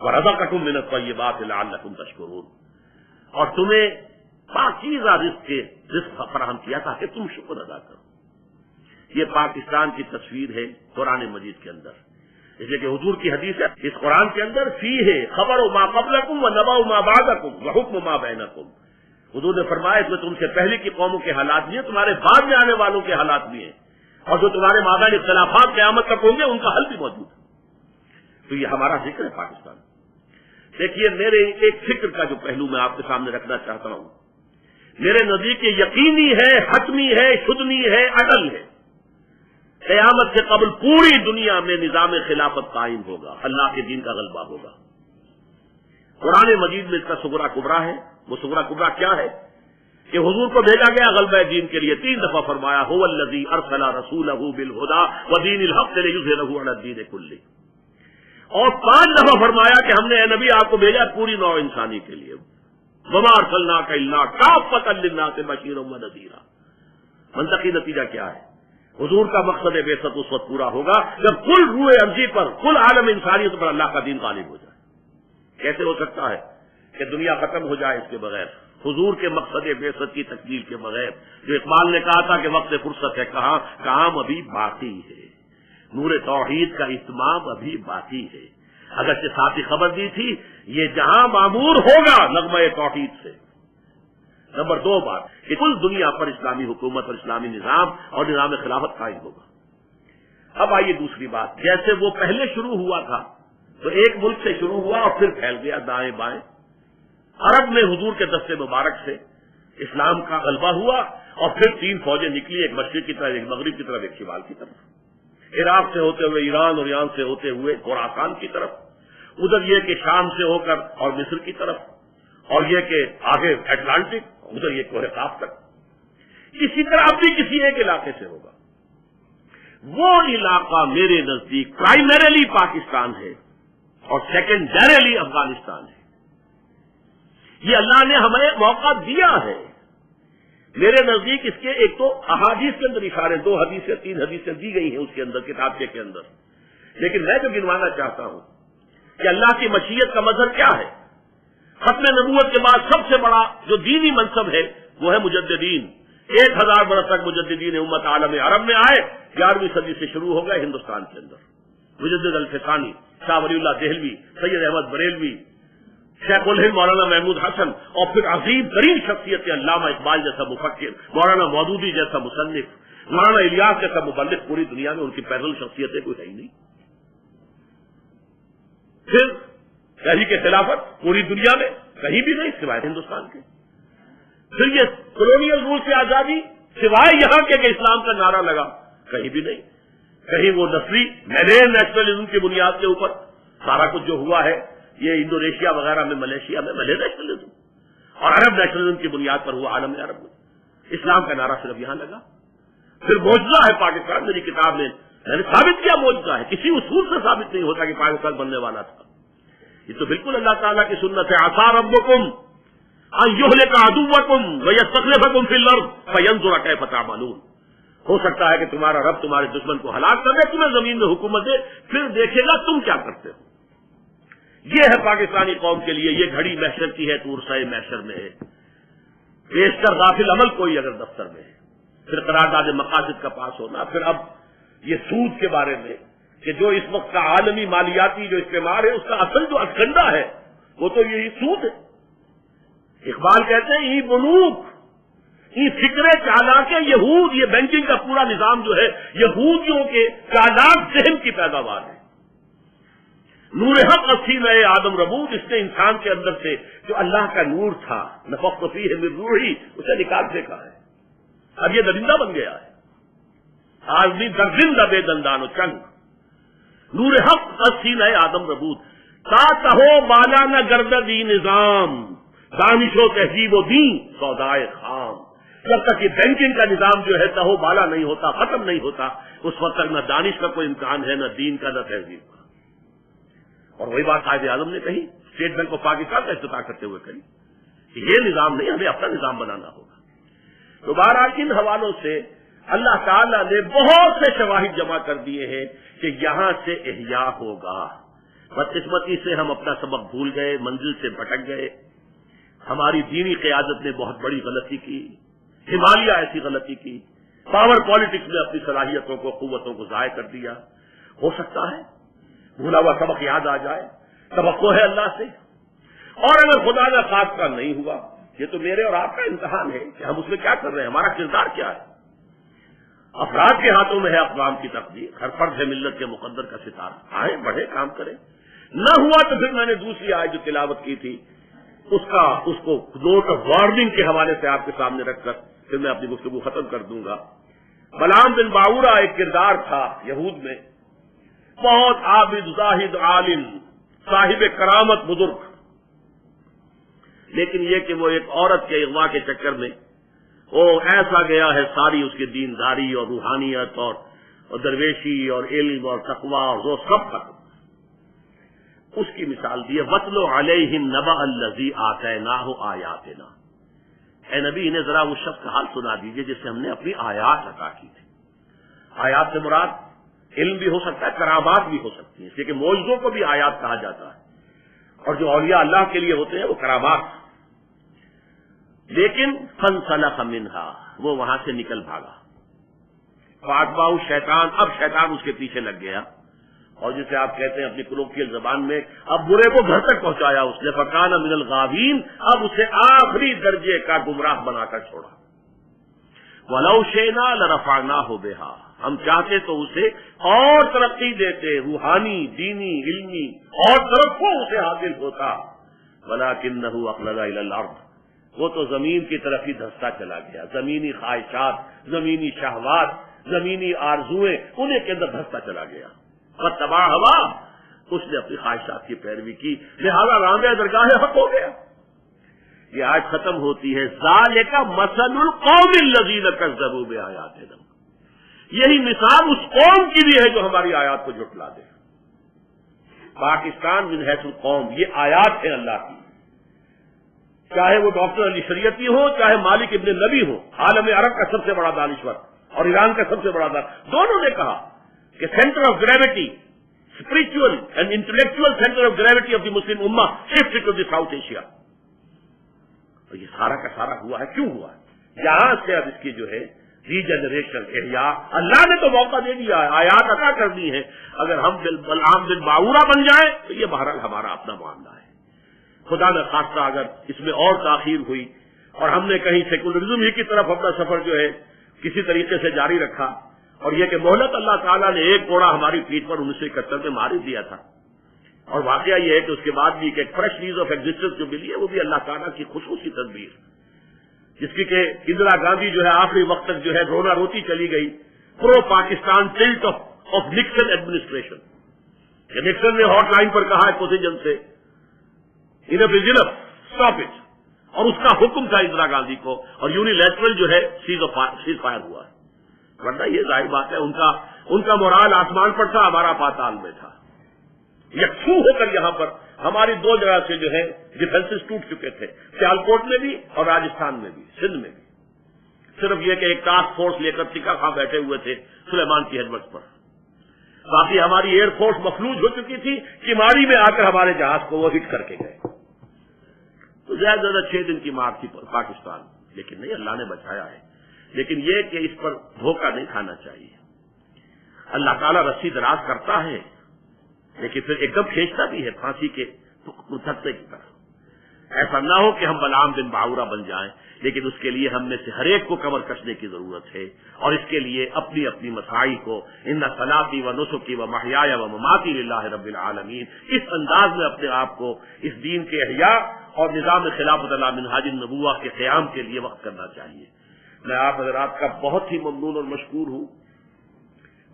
ورزقکم من الطیبات لعلکم تشکرون، اور تمہیں پاکیزہ رزق فراہم کیا تاکہ تم شکر ادا کرو. یہ پاکستان کی تصویر ہے قرآن مجید کے اندر، اس لیے کہ حضور کی حدیث ہے اس قرآن کے اندر فیہ خبر ما قبلکم و نبأ ما بعدکم و حکم ما بینکم. حضور نے فرمایا اس میں تم سے پہلے کی قوموں کے حالات بھی ہیں، تمہارے بعد میں آنے والوں کے حالات بھی ہیں، اور جو تمہارے مابین اختلافات قیامت تک ہوں گے ان کا حل بھی موجود ہے. تو یہ ہمارا ذکر ہے پاکستان. دیکھیے، میرے ایک فکر کا جو پہلو میں آپ کے سامنے رکھنا چاہتا ہوں، میرے نزدیک یقینی ہے، حتمی ہے، شدنی ہے، اٹل ہے، قیامت سے قبل پوری دنیا میں نظام خلافت قائم ہوگا، اللہ کے دین کا غلبہ ہوگا. قرآن مجید میں اس کا صغرا کبرا ہے. وہ صغرا کبرا کیا ہے کہ حضور کو بھیجا گیا غلبہ دین کے لیے، 3 دفعہ فرمایا هو الذی ارسل رسولہ بالہدی ودین الحق لیظہرہ علی الدین کلہ، اور 5 دفعہ فرمایا کہ ہم نے اے نبی آپ کو بھیجا پوری نوع انسانی کے لیے. وما ارسلناک الا کافۃ للناس بشیرا ونذیرا. منطقی نتیجہ کیا ہے؟ حضور کا مقصد بعثت اس وقت پورا ہوگا جب کل روح ارضی پر، کل عالم انسانیت پر اللہ کا دین غالب ہو جائے. کیسے ہو سکتا ہے کہ دنیا ختم ہو جائے اس کے بغیر، حضور کے مقصد بعثت کی تکمیل کے بغیر؟ جو اقبال نے کہا تھا کہ وقت فرصت ہے، کہاں کام ابھی باقی ہے، نور توحید کا اتمام ابھی باقی ہے. اگرچہ ساتھ ہی خبر دی تھی یہ جہاں معمور ہوگا نغمہ توحید سے. نمبر 2 بات کہ کل دنیا پر اسلامی حکومت اور اسلامی نظام اور نظام خلافت قائم ہوگا. اب آئیے دوسری بات، جیسے وہ پہلے شروع ہوا تھا تو ایک ملک سے شروع ہوا اور پھر پھیل گیا دائیں بائیں. عرب میں حضور کے دست مبارک سے اسلام کا غلبہ ہوا اور پھر 3 فوجیں نکلی، ایک مشرق کی طرف، ایک مغرب کی طرف، ایک شمال کی طرف. عراق سے ہوتے ہوئے ایران اور ایران سے ہوتے ہوئے خراسان کی طرف، ادھر یہ کہ شام سے ہو کر اور مصر کی طرف، اور یہ کہ آگے اٹلانٹک، ادھر یہ کوہ قاف تک. اسی طرح اب بھی کسی ایک علاقے سے ہوگا. وہ علاقہ میرے نزدیک پرائمریلی پاکستان ہے اور سیکنڈریلی افغانستان ہے. یہ اللہ نے ہمیں موقع دیا ہے. میرے نزدیک اس کے ایک تو احادیث کے اندر اشارے، 2 حدیثیں 3 حدیثیں دی گئی ہیں اس کے اندر، کتابچے کے اندر. لیکن میں جو گنوانا چاہتا ہوں کہ اللہ کی مشیت کا مظہر کیا ہے. ختم نبوت کے بعد سب سے بڑا جو دینی منصب ہے وہ ہے مجددین. 1000 برس تک مجددین امت عالم عرب میں آئے، 11ویں صدی سے شروع ہو گئے ہندوستان کے اندر. مجدد الفسانی، شاہ ولی اللہ دہلوی، سید احمد بریلوی، شیخ الہند مولانا محمود حسن، اور پھر عظیم ترین شخصیت علامہ اقبال جیسا مفکر، مولانا مودودی جیسا مصنف، مولانا الیاس جیسا مبلغ. پوری دنیا میں ان کی پیرل شخصیتیں کوئی ہے ہی نہیں. پھر تحریک خلافت پوری دنیا میں کہیں بھی نہیں سوائے ہندوستان کے. پھر یہ کولونیل رول سے آزادی سوائے یہاں کے کہ اسلام کا نعرہ لگا کہیں بھی نہیں. کہیں وہ نسلی ملین نیشنلزم کی بنیاد کے اوپر سارا کچھ جو ہوا ہے، یہ انڈونیشیا وغیرہ میں، ملیشیا میں ملین نیشنلزم اور عرب نیشنلزم کی بنیاد پر ہوا عالم عرب میں. اسلام کا نعرہ صرف یہاں لگا. پھر معجزہ ہے پاکستان. میری کتاب میں نے ثابت کیا معجزہ ہے، کسی اصول سے ثابت نہیں ہوتا کہ پاکستان بننے والا تھا. یہ تو بالکل اللہ تعالیٰ کی سنت ہے. عسیٰ ربکم ان یہلک عدوکم ویستخلفکم فی الارض فینظر کیف تعملون. ہو سکتا ہے کہ تمہارا رب تمہارے دشمن کو ہلاک کر دے، تمہیں زمین میں حکومت دے، پھر دیکھے گا تم کیا کرتے ہو. یہ ہے پاکستانی قوم کے لیے. یہ گھڑی محشر کی ہے، تورسائے محشر میں ہے. بیشتر غافل عمل کوئی اگر دفتر میں ہے، پھر قرارداد مقاصد کا پاس ہونا. پھر اب یہ سود کے بارے میں کہ جو اس وقت کا عالمی مالیاتی جو استعمال ہے اس کا اصل جو اکنڈا ہے وہ تو یہی سود ہے. اقبال کہتے ہیں ای بنوک ای فکر چالاک یہود. یہ بینکنگ کا پورا نظام جو ہے یہودیوں کے چالاک ذہن کی پیداوار ہے. نور حق اسین آدم ربود، اس نے انسان کے اندر سے جو اللہ کا نور تھا نفخت فیہ من روحی اسے نکال پھینکا ہے، اب یہ درندہ بن گیا ہے، آدمی در زندہ بے دندان و چنگ. نور حق اسین آدم ربود تا تہو بالا نہ گردی نظام دانش و تہذیب و دین سودائے خام. جب تک یہ بینکنگ کا نظام جو ہے تہو بالا نہیں ہوتا، ختم نہیں ہوتا، اس وقت تک نہ دانش کا کوئی امکان ہے، نہ دین کا، نہ تہذیب کا. اور وہی بات قائد اعظم نے کہی، اسٹیٹ بینک آف پاکستان کا افتتاح کرتے ہوئے کہی کہ یہ نظام نہیں، ہمیں اپنا نظام بنانا ہوگا. تو بہرحال ان حوالوں سے اللہ تعالیٰ نے بہت سے شواہد جمع کر دیے ہیں کہ یہاں سے احیاء ہوگا. بدقسمتی سے ہم اپنا سبق بھول گئے، منزل سے بھٹک گئے. ہماری دینی قیادت نے بہت بڑی غلطی کی، ہمالیہ ایسی غلطی کی، پاور پالیٹکس میں اپنی صلاحیتوں کو، قوتوں کو ضائع کر دیا. ہو سکتا ہے بھولا ہوا سبق یاد آ جائے، توقع ہے اللہ سے. اور اگر خدا نہ خواستہ نہیں ہوا، یہ تو میرے اور آپ کا امتحان ہے کہ ہم اس میں کیا کر رہے ہیں، ہمارا کردار کیا ہے. افراد کے ہاتھوں میں ہے اقوام کی تقدیر، ہر فرد ہے ملت کے مقدر کا ستارہ. آئیں بڑھے، کام کریں. نہ ہوا تو پھر میں نے دوسری آیت جو تلاوت کی تھی اس کو نوٹ آف وارننگ کے حوالے سے آپ کے سامنے رکھ کر پھر میں اپنی گفتگو ختم کر دوں گا. بلعام بن باورا ایک کردار تھا یہود میں، بہت عابد زاہد عالم صاحب کرامت بزرگ، لیکن یہ کہ وہ ایک عورت کے اغوا کے چکر میں وہ ایسا گیا ہے، ساری اس کی دینداری اور روحانیت اور درویشی اور علم اور تقوی اور وہ سب ختم. اس کی مثال دی ہے وَاتْلُ عَلَيْهِمْ نَبَأَ الَّذِي آتَيْنَاهُ آیَاتِنَا. اے نبی انہیں ذرا اس شخص کا حال سنا دیجئے جسے ہم نے اپنی آیات عطا کی تھی. آیات سے مراد علم بھی ہو سکتا ہے، کرامات بھی ہو سکتی ہیں، اس لیے کہ معجزوں کو بھی آیات کہا جاتا ہے، اور جو اولیاء اللہ کے لیے ہوتے ہیں وہ کرامات. لیکن فَانْسَلَخَ مِنْهَا، وہ وہاں سے نکل بھاگا. فَأَتْبَعَهُ الشَّيْطَانُ، اب شیطان اس کے پیچھے لگ گیا، اور جسے آپ کہتے ہیں اپنی کلوکیل زبان میں اب برے کو گھر تک پہنچایا اس نے. فَكَانَ مِنَ الْغَاوِينَ، اب اسے آخری درجے کا گمراہ بنا کر چھوڑا. وَلَوْ شِئْنَا لَرَفَعْنَاهُ بِهَا، ہم چاہتے تو اسے اور ترقی دیتے، روحانی، دینی، علمی اور طرفوں اسے حاصل ہوتا. وَلَكِنَّهُ أَخْلَدَ إِلَى الْأَرْضِ، وہ تو زمین کی طرف ہی دھستا چلا گیا. زمینی خواہشات، زمینی شہوات، زمینی آرزویں انہیں کے اندر دھستا چلا گیا. وَاتَّبَعَ هَوَاهُ، اس نے اپنی خواہشات کی پیروی کی، لہذا رانبے درگاہ حق ہو گیا. یہ آج ختم ہوتی ہے ذَلِكَ مَثَلُ الْقَوْمِ الَّذِينَ كَذَّبُوا بِآيَاتِنَا، یہی مثال اس قوم کی بھی ہے جو ہماری آیات کو جھٹلا دے. پاکستان من حیث القوم، یہ آیات ہیں اللہ کی. چاہے وہ ڈاکٹر علی شریعتی ہو، چاہے مالک ابن نبی ہو، عالم عرب کا سب سے بڑا دانشور اور ایران کا سب سے بڑا دونوں نے کہا کہ centre of gravity, spiritual and intellectual centre of gravity of the Muslim امہ shift to the South Asia. اور یہ سارا کا سارا ہوا ہے، کیوں ہوا ہے؟ یہاں سے اب اس کی جو ہے ری جنریشن، احیاء، اللہ نے تو موقع دے دیا ہے، آیات عطا کر دی ہے. اگر ہم بلعام بن باورا بن جائیں تو یہ بہرحال ہمارا اپنا معاملہ ہے. خدا نہ خواستہ اگر اس میں اور تاخیر ہوئی اور ہم نے کہیں سیکولرزم ہی کی طرف اپنا سفر جو ہے کسی طریقے سے جاری رکھا، اور یہ کہ مہلت اللہ تعالیٰ نے ایک کوڑا ہماری پیٹھ پر 1971 میں مار ہی دیا تھا. اور واقعہ یہ ہے کہ اس کے بعد بھی ایک فریش لیز آف ایگزسٹنس جو ملی ہے وہ بھی اللہ تعالیٰ کی خصوصی تدبیر، جس کی کہ اندرا گاندھی جو ہے آخری وقت تک جو ہے رونا روتی چلی گئی pro Pakistan tilt of Nixon administration. Nixon نے ہاٹ لائن پر کہا ہے پوزیشن سے انف از انف، اسٹاپ اٹ، اور اس کا حکم تھا اندرا گاندھی کو، اور یونیلیٹرل جو ہے سیز فائر ہوا ہے. ورنہ یہ ظاہر بات ہے ان کا مورال آسمان پر تھا، ہمارا پاتال میں تھا. یکسو ہو کر یہاں پر ہماری دو جگہ سے جو ہے ڈیفینسز ٹوٹ چکے تھے، سیالکوٹ میں بھی اور راجستھان میں بھی، سندھ میں بھی. صرف یہ کہ ایک ٹاسک فورس لے کر ٹکا خاں بیٹھے ہوئے تھے سلیمان کی ہیڈمٹ پر. باقی ہماری ایئر فورس مفلوج ہو چکی تھی، کماری میں آ کر ہمارے جہاز کو وہ ہٹ کر کے گئے. تو زیادہ سے زیادہ 6 دن کی مار تھی پاکستان، لیکن نہیں، اللہ نے بچایا ہے. لیکن یہ کہ اس پر دھوکہ نہیں کھانا چاہیے. اللہ تعالیٰ رسی دراز کرتا ہے لیکن پھر ایک دم کھینچتا بھی ہے پھانسی کے تختے کی طرح. ایسا نہ ہو کہ ہم بلعام بن باورہ بن جائیں، لیکن اس کے لیے ہم میں سے ہر ایک کو کمر کسنے کی ضرورت ہے، اور اس کے لیے اپنی اپنی مساعی کو ان صلاتی و نسکی و محیای و مماتی للہ رب العالمین، اس انداز میں اپنے آپ کو اس دین کے احیاء اور نظام خلافت علی منہاج النبوہ کے قیام کے لیے وقت کرنا چاہیے۔ میں آپ حضرات کا بہت ہی ممنون اور مشکور ہوں،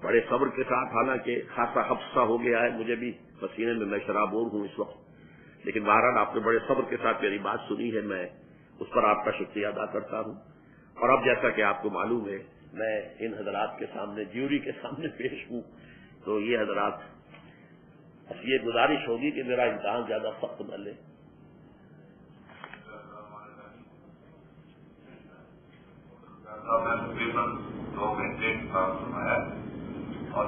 بڑے صبر کے ساتھ، حالانکہ خاصا حفصہ ہو گیا ہے مجھے بھی پسینے میں شرابور ہوں اس وقت، لیکن بہرحال آپ نے بڑے صبر کے ساتھ میری بات سنی ہے، میں اس پر آپ کا شکریہ ادا کرتا ہوں۔ اور اب جیسا کہ آپ کو معلوم ہے میں ان حضرات کے سامنے، جیوری کے سامنے پیش ہوں، تو یہ حضرات بس یہ گزارش ہوگی کہ میرا امتحان زیادہ سخت نہ لے۔ تقریباً 2 گھنٹے کام سنایا اور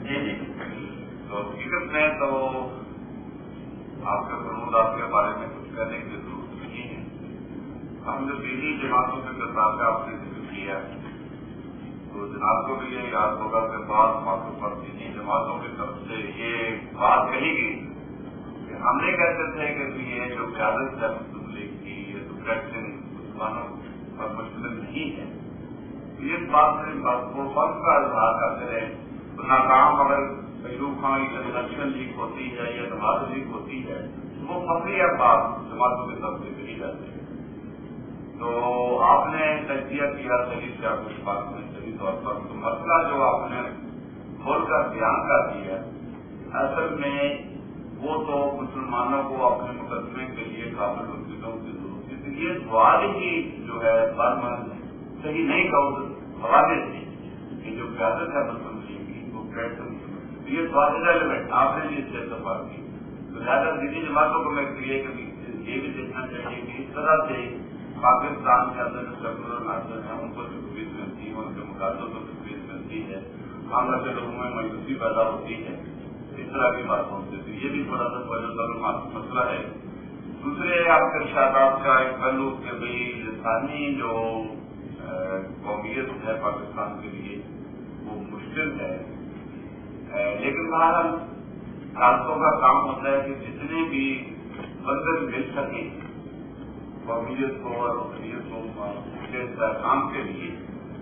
جی تو حقیقت میں تو آپ کے فرمودات کے بارے میں کچھ کہنے کی ضرورت نہیں ہے۔ ہم جو دینی جماعتوں کے کردار کا آپ نے ذکر کیا تو جناب کو بھی یہ یاد ہوگا کہ بعض موقع پر دینی جماعتوں کی طرف سے یہ بات کہی گئی کہ ہم نہیں کہتے تھے کہ یہ جو قیادت ہے مسلم لیگ کی، یہ تو فریکشن مسلمانوں پر مشتمل نہیں ہے، اس بات سے وہ فرق کا اظہار کرتے رہے تو ناکام اگر ایوب خان کی الیکشن لیگ ہوتی ہے یا نماز لیگ ہوتی ہے وہ فخری بات جماعتوں کی طرف سے کہی جاتی ہے۔ تو آپ نے تجزیہ کیا صحیح سے آپ کے پاس میں صحیح طور پر تو مسئلہ جو آپ نے کھول کر بیان کر دیا اصل میں وہ تو مسلمانوں کو اپنے مقدمے کے لیے قابل وکیلوں کی ضرورت ہے، یہ سوال ہی جو ہے برمن صحیح نہیں کہ حوالے سے کہ جو قیادت ہے مسلم لیگ کی وہ کیسے یہ واضح ایلیمنٹ آپ نے اس سے اتفاق کی تو زیادہ دینی جماعتوں کو میں یہ بھی دیکھنا چاہیے کہ اس طرح سے پاکستان کے اندر جو سیکولر ناسر ہیں ان کو تجویز ملتی ہے، ان کے مقابلوں کو تجویز ملتی ہے، عام ایسے لوگوں میں مایوسی پیدا ہوتی ہے، اس طرح کی بات ہوتی ہے، یہ بھی تھوڑا سا وجہ مسئلہ ہے۔ دوسرے آپ کے ارشادات کا ایک پہلو کہ بھائی لسانی جو قومیت ہے پاکستان کے لیے وہ مشکل ہے، لیکن بہرحال رابطوں کا کام ہوتا ہے کہ جتنے بھی بندر مل سکیں قومیت کو اور اقلیت کو کام کے لیے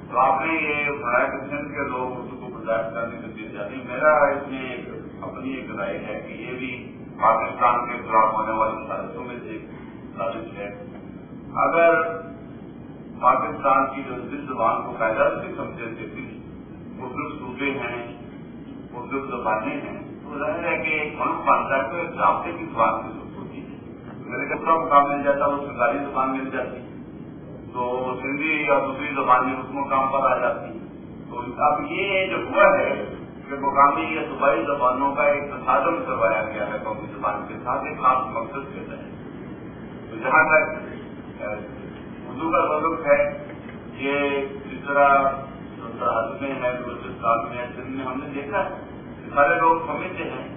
تو آپ نے یہ بڑھایا کہ سندھ کے لوگ اس کو برداشت کرنے کے لیے جاتے ہیں۔ میرا اس میں اپنی ایک رائے ہے کہ یہ بھی پاکستان کے خلاف ہونے والی سازشوں میں سے سازش ہے۔ اگر پاکستان کی جو اس زبان کو قاعدہ سے سمجھے تھے مختلف صوبے ہیں، مختلف زبانیں ہیں، تو ظاہر ہے کہ ایک ملک بنتا ہے تو ایک رابطے کی زبان کی ضرورت ہوتی ہے۔ میرے دوسرا مقام مل جاتا وہ سرکاری زبان مل جاتی تو سندھی یا دوسری زبان میں اس مقام پر آ جاتی۔ تو اب یہ جو ہوا ہے کہ مقامی یا صوبائی زبانوں کا ایک تصادم کروایا گیا ہے قومی زبان کے ساتھ ایک خاص مقصد کے تحت۔ تو جہاں تک اردو کا تعلق ہے یہ جس طرح سرحد میں ہے، بلوچستان میں ہے، سندھ میں ہم نے دیکھا ہے کہ سارے لوگ سمجھتے ہیں،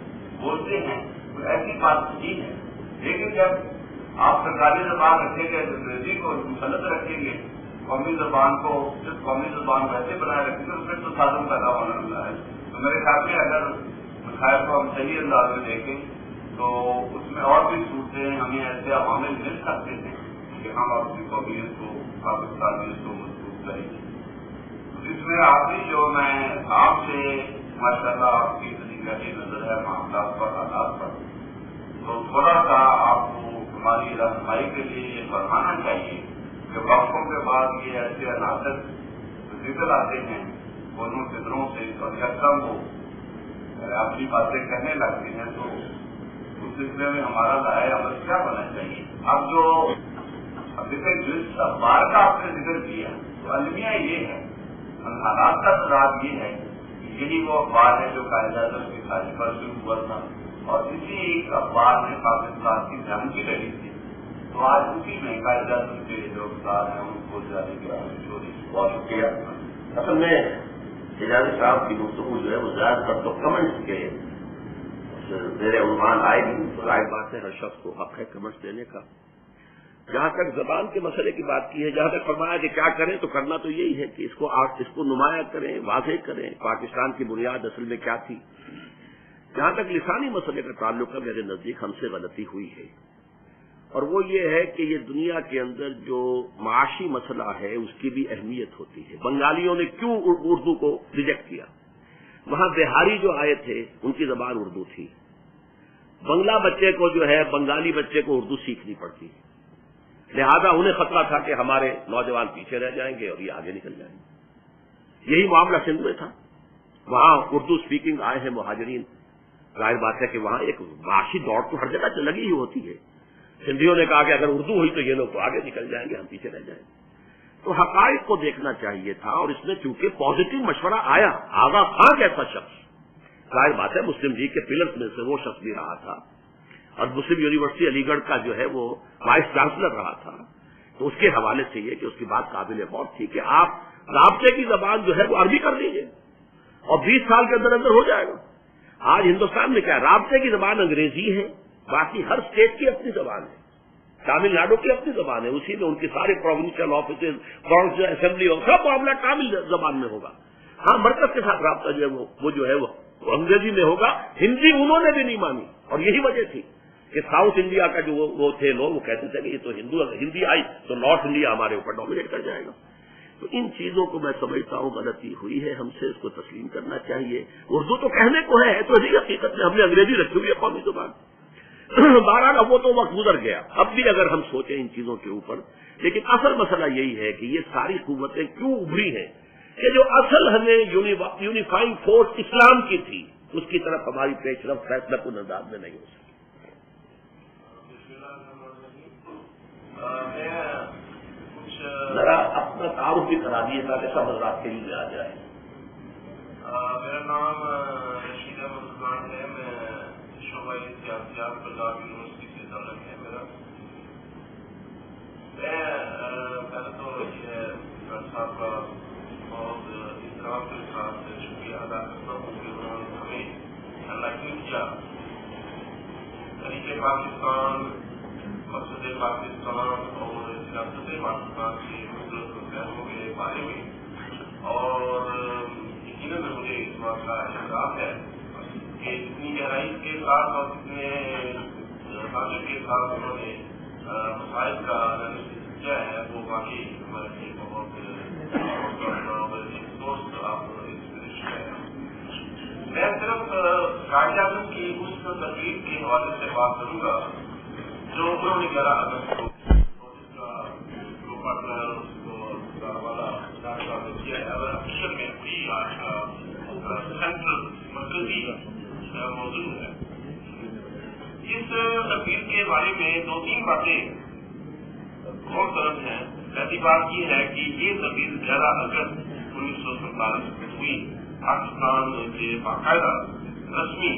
بولتے ہیں، تو ایسی بات نہیں ہے۔ لیکن جب آپ سرکاری زبان رکھیں گے، انگریزی کو مسلط رکھیں گے، قومی زبان کو صرف قومی زبان ویسے بنائے رکھیں گے، پھر تو سازم پیدا ہونے لگا ہے۔ تو میرے خیال میں اگر مسائل کو ہم صحیح انداز میں دیکھیں تو اس میں اور بھی صورتیں ہمیں ایسے عوامل مل سکتے ہیں کہ ہم اپنی قومیت کو پاکستانیت کو مضبوط کریں گے۔ اس میں آخری جو میں آپ سے ماشاء اللہ آپ کی گہری نظر ہے معاملات پر، حالات پر، تو تھوڑا سا آپ کو ہماری رہنمائی کے لیے یہ فرمانا چاہیے کہ وقفوں کے بعد یہ ایسے عناصر ذکر آتے ہیں دونوں فطروں سے اور یکساں وہ اپنی باتیں کہنے لگتے ہیں، تو اس سلسلے میں ہمارا رائے عمل کیا ہونا چاہیے؟ اب جو جس اخبار کا آپ نے ذکر کیا تو المیہ یہ ہے، حالات کا سراغ یہ ہے کہ یہی وہ اخبار ہے جو قائد اعظم کی خاص پر شروع ہوا تھا اور اسی ایک اخبار نے پاکستان کی جان کی لڑی تھی، تو آج اسی میں قائد اعظم کے جو افطار ہیں ان کو جاری کیا۔ بہت شکریہ۔ اصل میں اعجازی صاحب کی گفتگو جو ہے وہ زیادہ تر تو کمنٹس کے میرے عنوان آئے گی، تو ظاہر بات ہے ہر شخص کو حق ہے کمنٹس دینے کا۔ جہاں تک زبان کے مسئلے کی بات کی ہے، جہاں تک فرمایا کہ کیا کریں، تو کرنا تو یہی ہے کہ اس کو نمایاں کریں، واضح کریں پاکستان کی بنیاد اصل میں کیا تھی۔ جہاں تک لسانی مسئلے کا تعلق ہے میرے نزدیک ہم سے غلطی ہوئی ہے، اور وہ یہ ہے کہ یہ دنیا کے اندر جو معاشی مسئلہ ہے اس کی بھی اہمیت ہوتی ہے۔ بنگالیوں نے کیوں اردو کو ریجیکٹ کیا؟ وہاں بہاری جو آئے تھے ان کی زبان اردو تھی، بنگلہ بچے کو جو ہے بنگالی بچے کو اردو سیکھنی پڑتی، لہذا انہیں خطرہ تھا کہ ہمارے نوجوان پیچھے رہ جائیں گے اور یہ آگے نکل جائیں گے۔ یہی معاملہ سندھ میں تھا، وہاں اردو اسپیکنگ آئے ہیں مہاجرین، ظاہر بات ہے کہ وہاں ایک معاشی دوڑ تو ہر جگہ لگی ہی ہوتی ہے۔ سندھیوں نے کہا کہ اگر اردو ہوئی تو یہ لوگ تو آگے نکل جائیں گے، ہم پیچھے رہ جائیں گے۔ تو حقائق کو دیکھنا چاہیے تھا، اور اس میں چونکہ پازیٹو مشورہ آیا، آغا خان جیسا شخص، ظاہر بات ہے مسلم لیگ کے پلرز میں سے وہ شخص بھی رہا تھا، اور مسلم یونیورسٹی علی گڑھ کا جو ہے وہ وائس چانسلر رہا تھا، تو اس کے حوالے سے یہ کہ اس کی بات قابل غور تھی کہ آپ رابطے کی زبان جو ہے وہ عربی کر لیجیے اور 20 سال کے اندر اندر ہو جائے گا۔ آج ہندوستان میں کیا ہے؟ رابطے کی زبان انگریزی ہے، باقی ہر اسٹیٹ کی اپنی زبان ہے، تامل ناڈو کی اپنی زبان ہے، اسی میں ان کی سارے پروونشل آفیسز، پروونشل اسمبلی اور سب معاملہ تامل زبان میں ہوگا۔ ہاں مرکز کے ساتھ رابطہ جو ہے وہ جو ہے وہ انگریزی میں ہوگا۔ ہندی انہوں نے بھی نہیں مانی، اور یہی وجہ تھی کہ ساؤتھ انڈیا کا جو وہ تھے لوگ، وہ کہتے تھے کہ یہ تو ہندی آئی تو نارتھ انڈیا ہمارے اوپر ڈومینیٹ کر جائے گا۔ تو ان چیزوں کو میں سمجھتا ہوں غلطی ہوئی ہے، ہم سے اس کو تسلیم کرنا چاہیے۔ اردو تو کہنے کو ہے تو نہیں، حقیقت میں ہم نے انگریزی رکھی ہوئی ہے قومی زبان۔ بہرحال اب وہ تو وقت گزر گیا، اب بھی اگر ہم سوچیں ان چیزوں کے اوپر، لیکن اصل مسئلہ یہی ہے کہ یہ ساری قوتیں کیوں ابھری ہیں کہ جو اصل ہمیں یونیفائنگ فورس اسلام کی تھی، اس کی طرف ہماری پیش رفت فیصلہ کن انداز میں نہیں ہو سکی۔ ذرا اپنا تعارف بھی کرا دیے تاکہ سب حضرات کے لیے آ جائے۔ میرا نام رشید احمد خان ہے، میں شعبہ سیاسیات پنجاب یونیورسٹی سے تعلق ہے میرا۔ میں پہلے تو ڈاکٹر صاحب کا بہت احترام کے ساتھ شکریہ ادا کرتا ہوں کہ انہوں نے ہمیں انلائٹن کیا، طریقے پاکستان، مقصد پاکستان اور سیاست پاکستان کے مختلف پہلوؤں کے بارے میں، اور یقیناً مجھے اس بات کا احساس ہے کہ جتنی گہرائی کے ساتھ اور جتنے سازش کے ساتھ انہوں نے مسائل کا انالیسس کیا ہے وہ واقعی ہمارے لیے بہت دوست آپ انسپریشن ہے۔ میں صرف قائد اعظم کی اس تقریر کے حوالے سے بات کروں گا جو انہوں نے 11 اگست کو اس کا جو پارٹنر اس کو والا کیا ہے، اگر اکثر میں کوئی آج کا سینٹرل مرکزی موضوع ہے۔ اس تقریر کے بارے میں 2-3 باتیں بہت طرف ہیں۔ پہلی بات یہ ہے کہ یہ تقریر 11 اگست 1947 میں ہوئی، پاکستان کے باقاعدہ رسمی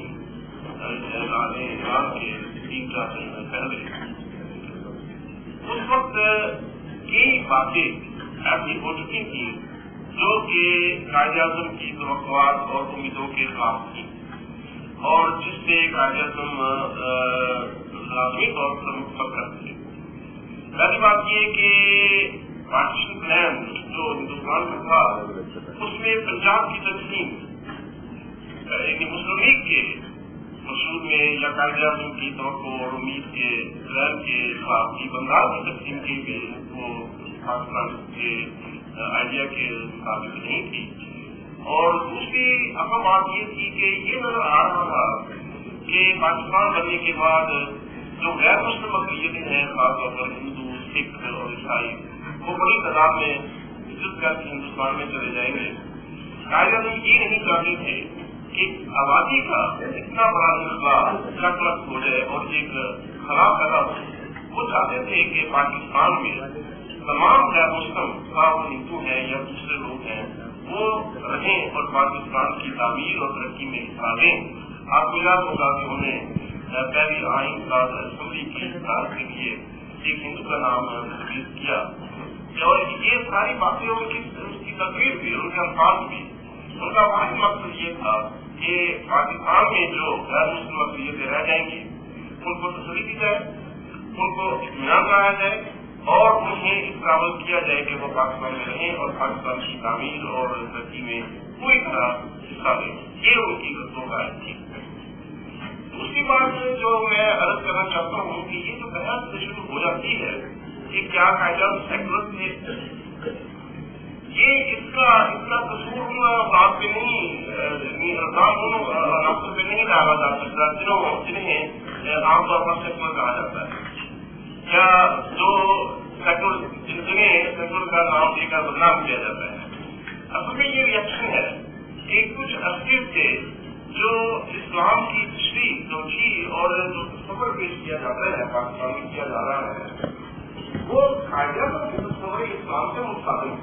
اعلان کے 3-4 دن پہلے۔ اس وقت کئی باتیں ایسی ہو چکی تھیں جو کہ قائد اعظم کی توقعات اور امیدوں کے خلاف تھی، اور جس سے قائد اعظم لازمی طور پر متفقر تھے۔ پہلی بات یہ کہ پارٹیشن پلان جو ہندوستان میں تھا اس میں پنجاب کی تقسیم، یعنی مسلم لیگ کے مقصود میں یا قائد اعظم کی توقع اور امید کے پلان کے خلاف تھی، بنگال کی تقسیم کی بھی وہ پاکستان کے آئیڈیا کے مطابق نہیں تھی۔ اور دوسری اہم بات یہ تھی کہ یہ نظر آ رہا تھا کہ پاکستان بننے کے بعد جو غیر مسلم اقلیتیں ہیں، خاص طور پر ہندو، سکھ اور عیسائی، وہ بڑی تعداد میں ہجرت کر کے ہندوستان میں چلے جائیں گے۔ قائد اعظم یہ نہیں چاہتے تھے کہ آبادی کا اتنا بڑا انخلا لٹ ہو جائے اور ایک خلا پیدا ہو۔ وہ چاہتے تھے کہ پاکستان میں تمام غیر مسلم، خاص ہندو ہیں یا دوسرے لوگ ہیں، وہ رہیں اور پاکستان کی تعمیر اور ترقی میں حصہ لیں۔ آپ کو یاد ہوگا کہ انہیں پہلی آئین ساز اسمبلی کی اجلاس کے لیے ایک ہندو کا نام تجویز کیا، اور یہ ساری باتیں ان کی تقریر بھی، ان کے الفاظ بھی، ان کا واحد مقصد یہ تھا کہ پاکستان میں جو غیر مسلم اقلیتیں رہ جائیں گی ان کو تسلی دی جائے، ان کو اطمینان کرایا جائے اور انہیں اس قابل کیا جائے کہ وہ پاکستان میں رہیں اور پاکستان کی تعمیر اور ترقی میں پوری طرح حصہ لیں۔ یہ ان کی قصوں کا ہے۔ دوسری بات جو میں عرض کرنا چاہتا ہوں کہ یہ جو بحث شروع ہو جاتی ہے کہ کیا قاعدہ سیکولر تھے، یہ اس کا قصور بات پہ نہیں، عناصر پہ نہیں ڈالا جا سکتا جنہیں عام طور پر سیکولر کہا جاتا ہے، یا جو جنہیں سیکولر کا نام دے کر بدنام کیا جاتا ہے۔ اصل میں یہ ریئیکشن ہے کہ کچھ عرصے سے جو اسلام کی تشریح توجیہ اور جو تصور پیش کیا جاتا ہے پاکستان میں کیا جا رہا ہے، وہ قائداعظم کے تصور اسلام سے مستقل ہے۔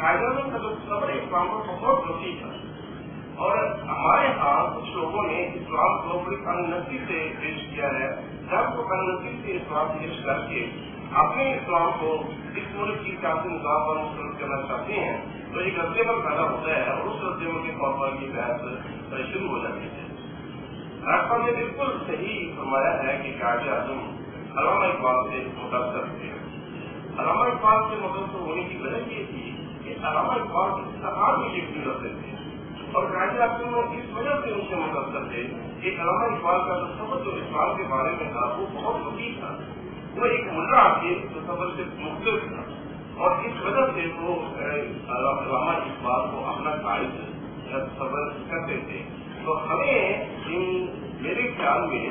قائداعظم کا تصور اسلام کو بہت وسیع ہے، اور ہمارے ہاں کچھ لوگوں نے اسلام کو بڑی تنگی سے پیش کیا ہے، جب وہ تنگی سے اسلام پیش کر کے اپنے اسلام کو اس ملک کی سیاسی نظام پر مسترد کرنا چاہتے ہیں تو ایک رد عمل پیدا ہوتا ہے، اور اس رد عمل کے طور پر یہ بحث شروع ہو جاتی ہے۔ ڈاکٹر نے بالکل صحیح فرمایا ہے کہ قائد اعظم علامہ اقبال سے متاثر تھے۔ علامہ اقبال سے متاثر ہونے کی وجہ یہ تھی کہ علامہ اقبال استحال میں لکھنے لگتے تھے، اور قائد اعظم اس وجہ سے ان سے متاثر تھے کہ علامہ اقبال کا تصور جو اسلام کے بارے میں تھا وہ بہت وسیع تھا، وہ ایک ملا کے تصور سے مختلف تھا، اور اس وجہ سے وہ علامہ اقبال کو اپنا قائد تصور کرتے تھے۔ تو ہمیں میرے خیال میں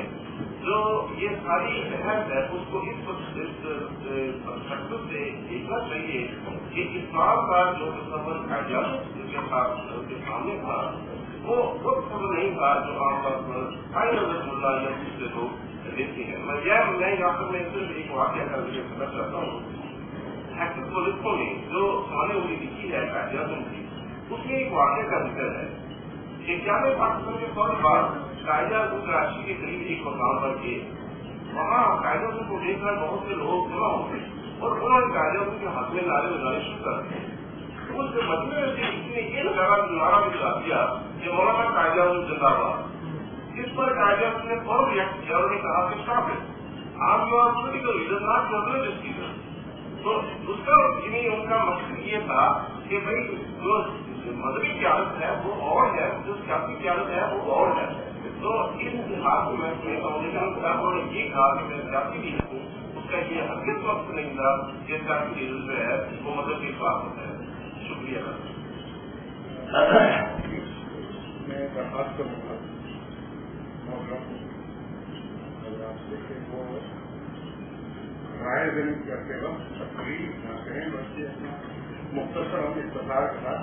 جو یہ ساری بحث ہے اس کو اس پرسپیکٹو سے دیکھنا چاہیے کہ اسلام کا جو تصور کے سامنے تھا وہ تصور نہیں تھا جو عام طور پر نظر اللہ یا دوسرے لوگ دیکھتے ہیں۔ میں یہاں پر میں صرف ایک واقعہ کا ذکر کرنا چاہتا ہوں۔ ایکٹس پولیسوں نے جو سامنے ہوئی لکھی ہے قائد اعظم کی، اس میں ایک واقعہ کا ذکر ہے کہ کیا میں پاکستان کے فوری بعد قائد اعظم کراچی کے قریب ایک مقام پر گئے، وہاں قائد اعظم کو دیکھ کر بہت سے لوگ جمع ہو گئے اور انہوں نے قائد اعظم کے ہاتھ میں نعرے لگانے شروع کر دیے۔ اس مجموعے سے کسی نے یہ نعرہ بھی لگا دیا کہ مولانا قائد اعظم زندہ باد۔ اس پر قائد اعظم نے فوراً ریئیکٹ کیا اور کہا کہ اسٹاپ اٹ، آپ you are political leader not your religious leader. تو اس کا ان کا مقصد یہ تھا کہ بھائی جو مذہبی قیادت ہے وہ اور ہے، جو سیاسی قیادت ہے وہ اور ہے۔ تو اس لحاظ میں انہوں نے یہ کہا کہ میں سیاسی لیڈر ہوں، اس کا یہ حقیقت وقت نہیں تھا کہ سیاسی لیڈر جو ہے وہ مذہب کے خلاف ہوتا ہے۔ شکریہ۔ میں درخواست کروں گا وہ رائے دینے کرتے وقت تقریر نہ کریں، بلکہ مختصر ہم اختصار کے ساتھ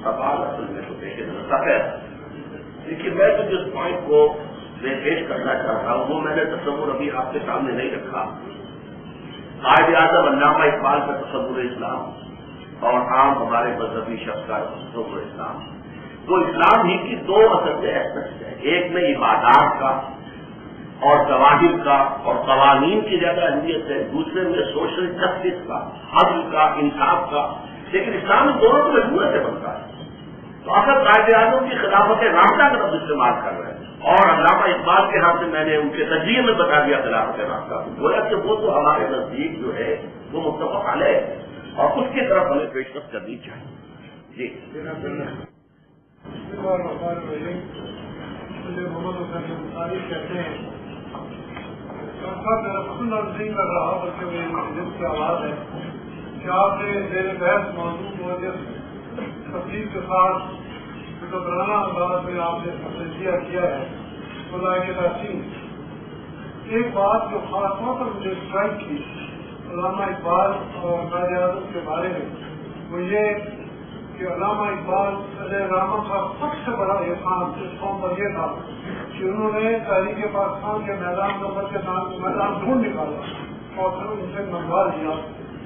سوال اصل میں تو دیکھے سفید۔ لیکن میں تو جس پوائنٹ کو میں پیش کرنا چاہتا ہوں وہ میں نے تصور ابھی آپ کے سامنے نہیں رکھا۔ قائد اعظم علامہ اقبال کا تصور اسلام اور عام ہمارے مذہبی شخص کا تصور اسلام، وہ اسلام ہی کی دو اصل ایسپیکٹس ہیں، ایک میں عبادات کا اور ظواہر کا اور قوانین کی زیادہ اہمیت ہے، دوسرے میں سوشل جسٹس کا، عدل کا، انصاف کا۔ لیکن اسلام ان دونوں کے مجموعے سے بنتا ہے۔ تو اصل قائد اعظم کی خلافت رابطہ کا لفظ استعمال کر رہے ہیں، اور علامہ اقبال کے ہاتھ سے میں نے ان کے تجزیے میں بتا دیا خلافت رابطہ، گویا کہ وہ تو ہمارے نزدیک جو ہے وہ متفق علیہ ہے اور اس کی طرف ہمیں پیشکش کرنی چاہیے۔ جی مجھے محمد حسین انصاری کہتے ہیں نہیں کر رہا بلکہ میری جس کی آواز ہے کہ آپ نے میرے بحث موضوع کو جس تفصیل کے ساتھ مقررانہ انداز میں آپ نے تجزیہ کیا ہے خدا کے تحسین، ایک بات جو خاص طور پر مجھے اسٹرائک کی علامہ اقبال اور قائد اعظم کے بارے میں وہ یہ کہ علامہ اقبال علیہ رحمت کا سب سے بڑا احسان اس قوم پر یہ تھا کہ انہوں نے تحریک پاکستان کے میدان نمبر کے میدان ڈھونڈ نکالا اور پھر ان سے منگوا لیا۔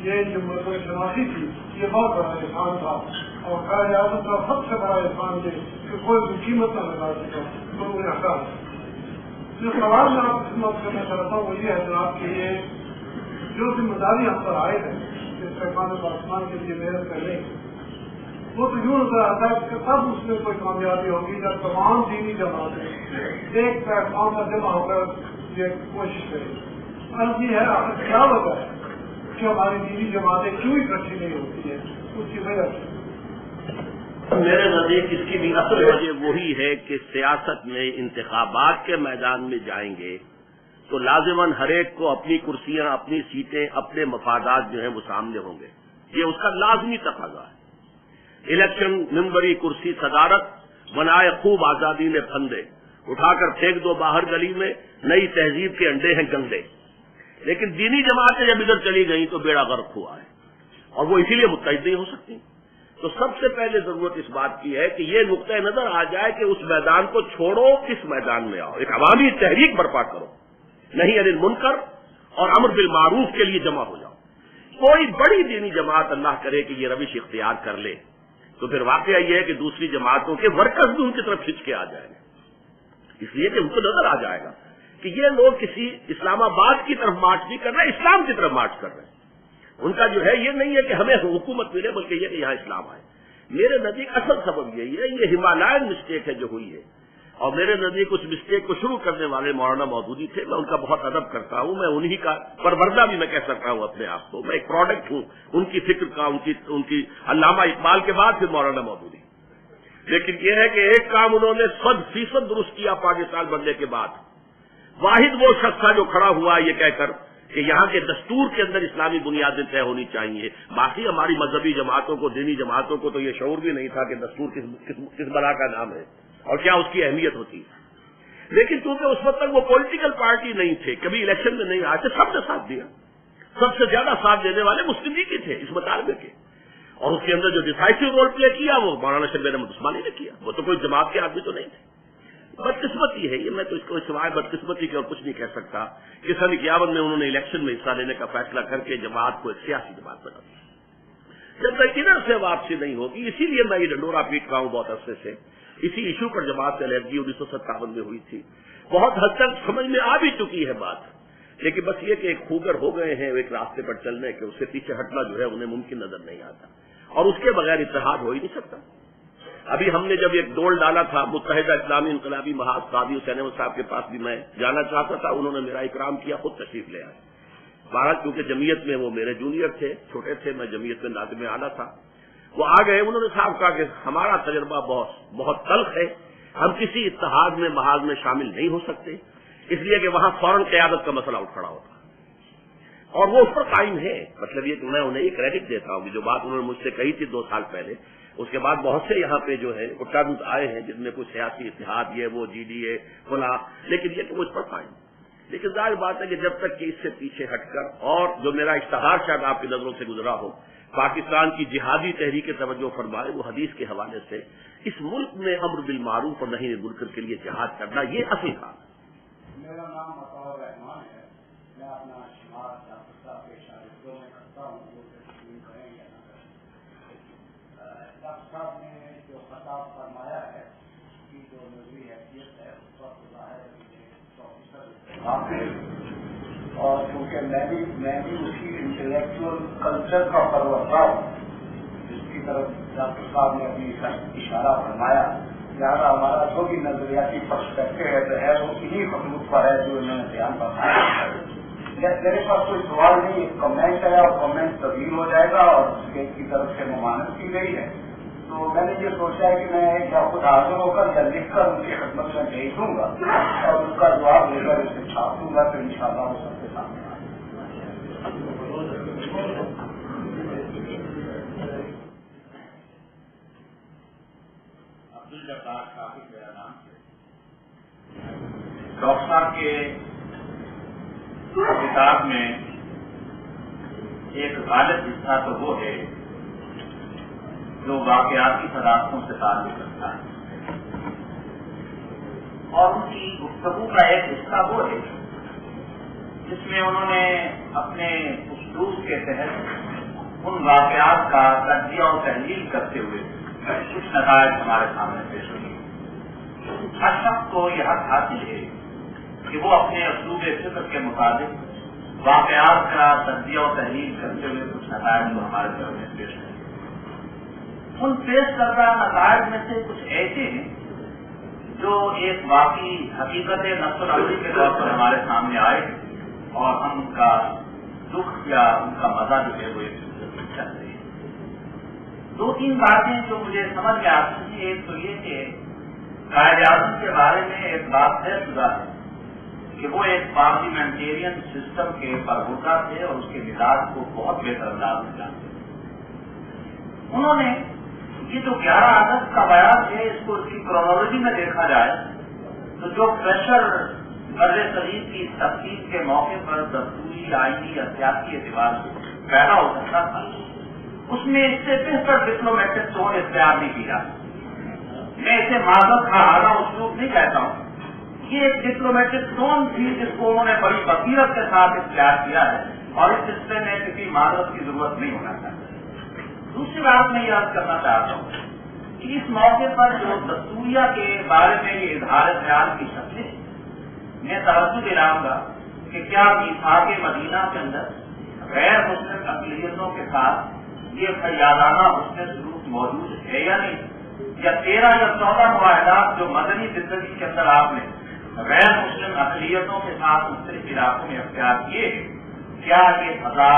یہ جو مذہب شناسی تھی یہ بہت بڑا احسان تھا، اور قائد اعظم کا سب سے بڑا احسان یہ کہ کوئی بھی قیمت نہ لگا سکا تو وہ رکھا۔ جو سوال میں آپ خدمت کرنا چاہتا ہوں وہ یہ ہے جناب کہ یہ جو ذمہ داری ہم پر عائد ہے اس پیغام پاکستان کے لیے محنت کرنے کی، وہ تو یوں نظر آتا ہے کہ تب اس میں کوئی کامیابی ہوگی جب تمام دینی جماعتیں ایک پلیٹ فارم پر جمع ہو کر یہ کوشش کریں۔ اب یہ ہے آخر کیا وجہ ہے کہ ہماری دینی جماعتیں کیوں اکٹھی نہیں ہوتی ہیں، اس کی وجہ سے میرے نزدیک اس کی بھی اصل وجہ وہی ہے کہ سیاست میں انتخابات کے میدان میں جائیں گے تو لازماً ہر ایک کو اپنی کرسیاں، اپنی سیٹیں، اپنے مفادات جو ہیں وہ سامنے ہوں گے. یہ اس کا لازمی تقاضا ہے. الیکشن، منبری، کرسی، صدارت، بنائے خوب آزادی میں پھندے، اٹھا کر پھینک دو باہر گلی میں، نئی تہذیب کے انڈے ہیں گندے. لیکن دینی جماعتیں جب ادھر چلی گئیں تو بیڑا غرق ہوا ہے، اور وہ اسی لیے متحد نہیں ہو سکتی. تو سب سے پہلے ضرورت اس بات کی ہے کہ یہ نقطہ نظر آ جائے کہ اس میدان کو چھوڑو، کس میدان میں آؤ. ایک عوامی تحریک برپا کرو، نہیں عن المنکر اور امر بالمعروف کے لیے جمع ہو جاؤ. کوئی بڑی دینی جماعت اللہ کرے کہ یہ روش اختیار کر لے تو پھر واقعہ یہ ہے کہ دوسری جماعتوں کے ورکرز بھی ان کی طرف کھنچ کے آ جائیں گے، اس لیے کہ ان کو نظر آ جائے گا کہ یہ لوگ کسی اسلام آباد کی طرف مارچ نہیں کر رہے، اسلام کی طرف مارچ کر رہے ہیں. ان کا جو ہے یہ نہیں ہے کہ ہمیں حکومت ملے، بلکہ یہ کہ یہاں اسلام آئے. میرے نزدیک اصل سبب یہی ہے، یہ ہمالائن مسٹیک ہے جو ہوئی ہے. اور میرے نزدیک اس مسٹیک کو شروع کرنے والے مولانا مودودی تھے. میں ان کا بہت ادب کرتا ہوں، میں انہی کا پروردہ بھی میں کہہ سکتا ہوں اپنے آپ کو. میں ایک پروڈکٹ ہوں ان کی فکر کا، ان کی علامہ اقبال کے بعد پھر مولانا مودودی. لیکن یہ ہے کہ ایک کام انہوں نے 100% درست کیا پاکستان بننے کے بعد. واحد وہ شخص تھا جو کھڑا ہوا یہ کہہ کر کہ یہاں کے دستور کے اندر اسلامی بنیادیں طے ہونی چاہیے. باقی ہماری مذہبی جماعتوں کو، دینی جماعتوں کو تو یہ شعور بھی نہیں تھا کہ دستور کس بلا کا نام ہے اور کیا اس کی اہمیت ہوتی ہے. لیکن چونکہ اس وقت تک وہ پولیٹیکل پارٹی نہیں تھے، کبھی الیکشن میں نہیں آئے تھے، سب نے ساتھ دیا. سب سے زیادہ ساتھ دینے والے مسلم لیگ کے تھے اس مطالبے کے، اور اس کے اندر جو ڈیسائسو رول پلے کیا وہ مولانا شبیر احمد عثمانی نے کیا. وہ تو کوئی جماعت کے آدمی تو نہیں تھے. بدقسمتی ہے یہ، میں تو اس کو سوائے بدقسمتی کے اور کچھ نہیں کہہ سکتا کہ سن 51 میں انہوں نے الیکشن میں حصہ لینے کا فیصلہ کر کے جماعت کو ایک سیاسی جماعت بنا دیا. جب تک ادھر سے واپسی نہیں ہوگی، اسی لیے میں یہ ڈنڈورا پیٹ رہا ہوں بہت عرصے سے. اسی ایشو پر جماعت سے علیحدگی 1957 میں ہوئی تھی. بہت حد تک سمجھ میں آ بھی چکی ہے بات، لیکن بس یہ کہ ایک خوگر ہو گئے ہیں ایک راستے پر چلنے کے، اس سے پیچھے ہٹنا جو ہے انہیں ممکن نظر نہیں آتا، اور اس کے بغیر اتحاد ہو ہی نہیں سکتا. ابھی ہم نے جب ایک ڈول ڈالا تھا متحدہ اسلامی انقلابی محاذ قاضی حسین احمد صاحب کے پاس بھی میں جانا چاہتا تھا، انہوں نے میرا اکرام کیا، خود تشریف لے آئے. بہرحال کیونکہ جمعیت میں وہ میرے جونیئر تھے، چھوٹے تھے، میں جمعیت میں ناظم اعلیٰ تھا، وہ آ گئے. انہوں نے صاحب کہا کہ ہمارا تجربہ بہت تلخ ہے، ہم کسی اتحاد میں محاذ میں شامل نہیں ہو سکتے، اس لیے کہ وہاں فوراً قیادت کا مسئلہ اٹھ کھڑا ہوتا. اور وہ اس پر قائم ہے. مطلب یہ کہ میں انہیں یہ کریڈٹ دیتا ہوں کہ جو بات انہوں نے مجھ سے کہی تھی 2 سال پہلے، اس کے بعد بہت سے یہاں پہ جو ہے اٹھادوت آئے ہیں جن میں کوئی سیاسی اتحاد یہ وہ جی ڈی اے فلاں، لیکن یہ کہ وہ اس پر قائم. لیکن ظاہر بات ہے کہ جب تک کہ اس سے پیچھے ہٹ کر، اور جو میرا اشتہار شاید آپ کی نظروں سے گزرا ہو، پاکستان کی جہادی تحریک توجہ فرمائے، وہ حدیث کے حوالے سے اس ملک میں امر بالمعروف اور نہی عن المنکر کے لیے جہاد کرنا، یہ اصل کام ہے. میرا نام عطاء الرحمان ہے. میں اپنا شمار ڈاکٹر صاحب کے شاگردوں میں کرتا ہوں، وہ تسلیم کریں یا نہ کریں. ڈاکٹر صاحب نے جو خطاب فرمایا ہے اس کی جو نظری حیثیت ہے اس وقت ظاہر ہے اور چونکہ میں بھی اسی انٹلیکچوئل کلچر کا پروتا ہوں جس کی طرف ڈاکٹر صاحب نے اپنی اشارہ فرمایا، لہٰذا ہمارا جو بھی نظریاتی پرسپیکٹو ہے وہ انہی خطوط پر ہے جو انہوں نے بیان فرمایا. میرے پاس کوئی سوال نہیں، ایک کمنٹ ہے اور کمنٹ تبدیل ہو جائے گا، اور اس کے کی طرف سے ممانعت کی گئی ہے. تو میں نے یہ سوچا ہے کہ میں یا خود حاضر ہو کر یا لکھ کر ان کی خدمت میں بھیج دوں گا اور اس کا جواب لے کر اسے چھاپ دوں گا، تو ان شاء اللہ وہ سب کے سامنے آئے. عبدالجبار صاحب میرا نام ہے. ڈاکٹر صاحب کے کتاب میں ایک غالب حصہ تو وہ ہے جو واقعاتی صداقتوں سے تعلق رکھتا ہے، اور ان کی گفتگو کا ایک حصہ وہ ہے جس میں انہوں نے اپنے اسلوب کے تحت ان واقعات کا تجزیہ و تحلیل کرتے ہوئے کچھ نتائج ہمارے سامنے پیش ہوئی. ہر شخص کو یہ حق حاصل ہے کہ وہ اپنے اسلوب فکر کے مطابق واقعات کا تجزیہ و تحلیل کرتے ہوئے کچھ نتائج کو ہمارے سامنے پیش کریں. ان پیش کردہ نتائج میں سے کچھ ایسے ہیں جو ایک واقعی حقیقت نفس العمری کے طور پر ہمارے سامنے آئے اور ہم ان کا دکھ یا ان کا مزہ جو ہے وہ ایک چل رہی ہے. دو تین باتیں جو مجھے سمجھ میں آتی تھی. ایک تو یہ کہ قائد اعظم کے بارے میں ایک بات طے شدہ ہے کہ وہ ایک پارلیمنٹیرین سسٹم کے برگزار تھے اور اس کے مزاج کو بہت بہتر انداز میں جانتے تھے. انہوں نے یہ جو 11 اگست کا بیان ہے اس کو اس کی کرونالوجی میں دیکھا جائے تو جو پریشر بر صغیر کی تفصیل کے موقع پر دستوری آئینی یا سیاسی اعتبار سے پیدا ہو سکتا تھا اس میں اس سے بہتر ڈپلومیٹک ٹون اختیار نہیں کیا. میں اسے معذرت کا اعلیٰ اسلوب نہیں کہتا ہوں, یہ ایک ڈپلومیٹک ٹون تھی جس کو انہوں نے بڑی بصیرت کے ساتھ اختیار کیا ہے اور اس سلسلے میں کسی معذرت کی ضرورت نہیں ہونا چاہیے. دوسری بات میں یہ عرض کرنا چاہتا ہوں کہ اس موقع پر جو دستوریہ کے بارے میں یہ اظہار خیال کی شکل ہے, میں توجہ دلاؤں گا کہ کیا میثاق مدینہ کے اندر غیر مسلم اقلیتوں کے ساتھ یہ فیاضانہ حسن سلوک موجود ہے یا نہیں, یا 13 یا 14 معاہدات جو مدنی زندگی کے اندر آپ نے غیر مسلم اقلیتوں کے ساتھ مختلف علاقوں میں اختیار کیے, کیا یہ فضا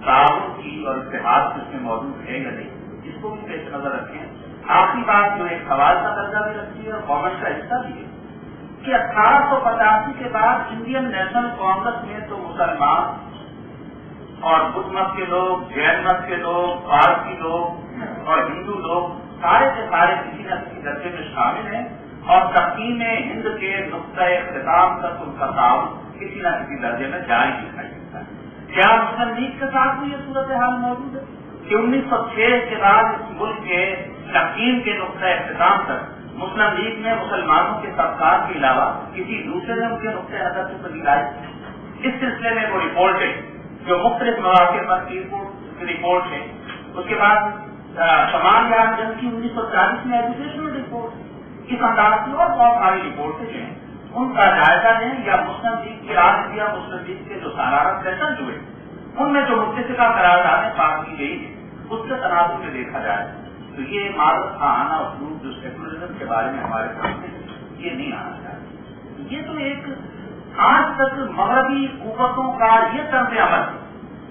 تعاون کی اور اتحاد کی اس میں موجود ہے یا نہیں, اس کو بھی پیش نظر رکھیں. آخری بات جو ایک سوال کا درجہ بھی رکھتی ہے اور گورنمنٹ کا حصہ بھی ہے کہ 1885 کے بعد انڈین نیشنل کانگریس میں تو مسلمان اور بدھ مت کے لوگ, جین مت کے لوگ, پارسی لوگ اور ہندو لوگ سارے کے سارے کسی نہ کسی درجے میں شامل ہیں اور تقسیم ہند کے نقطۂ اختتام تک ان کا تعاون کسی نہ کسی درجے میں جاری دکھائی دیتا ہے. کیا مسلم لیگ کے ساتھ بھی یہ صورتحال موجود ہے کہ 1906 کے بعد اس ملک کے تقسیم کے نقطۂ اختتام تک مسلم لیگ میں مسلمانوں کے طبقات کے علاوہ کسی دوسرے نے ان کے نقطۂ نظر سے تبدیل آئی؟ اس سلسلے میں وہ رپورٹیں جو مختلف مواقع پر رپورٹ ہے. اس کے بعد شمال یار جنگ کی 1940 میں ایجوکیشنل رپورٹ, اس انداز کی اور بہت ساری رپورٹیں جو ہیں ان کا جائزہ لیں, یا مسلم لیگ کے آل انڈیا مسلم لیگ کے جو سالانہ سیشن ہوئے ان میں جو متفقہ قراردادیں پاس کی گئی ہیں اس سے تناظر میں دیکھا جائے تو یہ معذرت خانہ اسلوب جو سیکولرزم کے بارے میں ہمارے سامنے یہ نہیں آنا چاہیے. یہ تو ایک آج تک مغربی قوتوں کا یہ طرز عمل ہے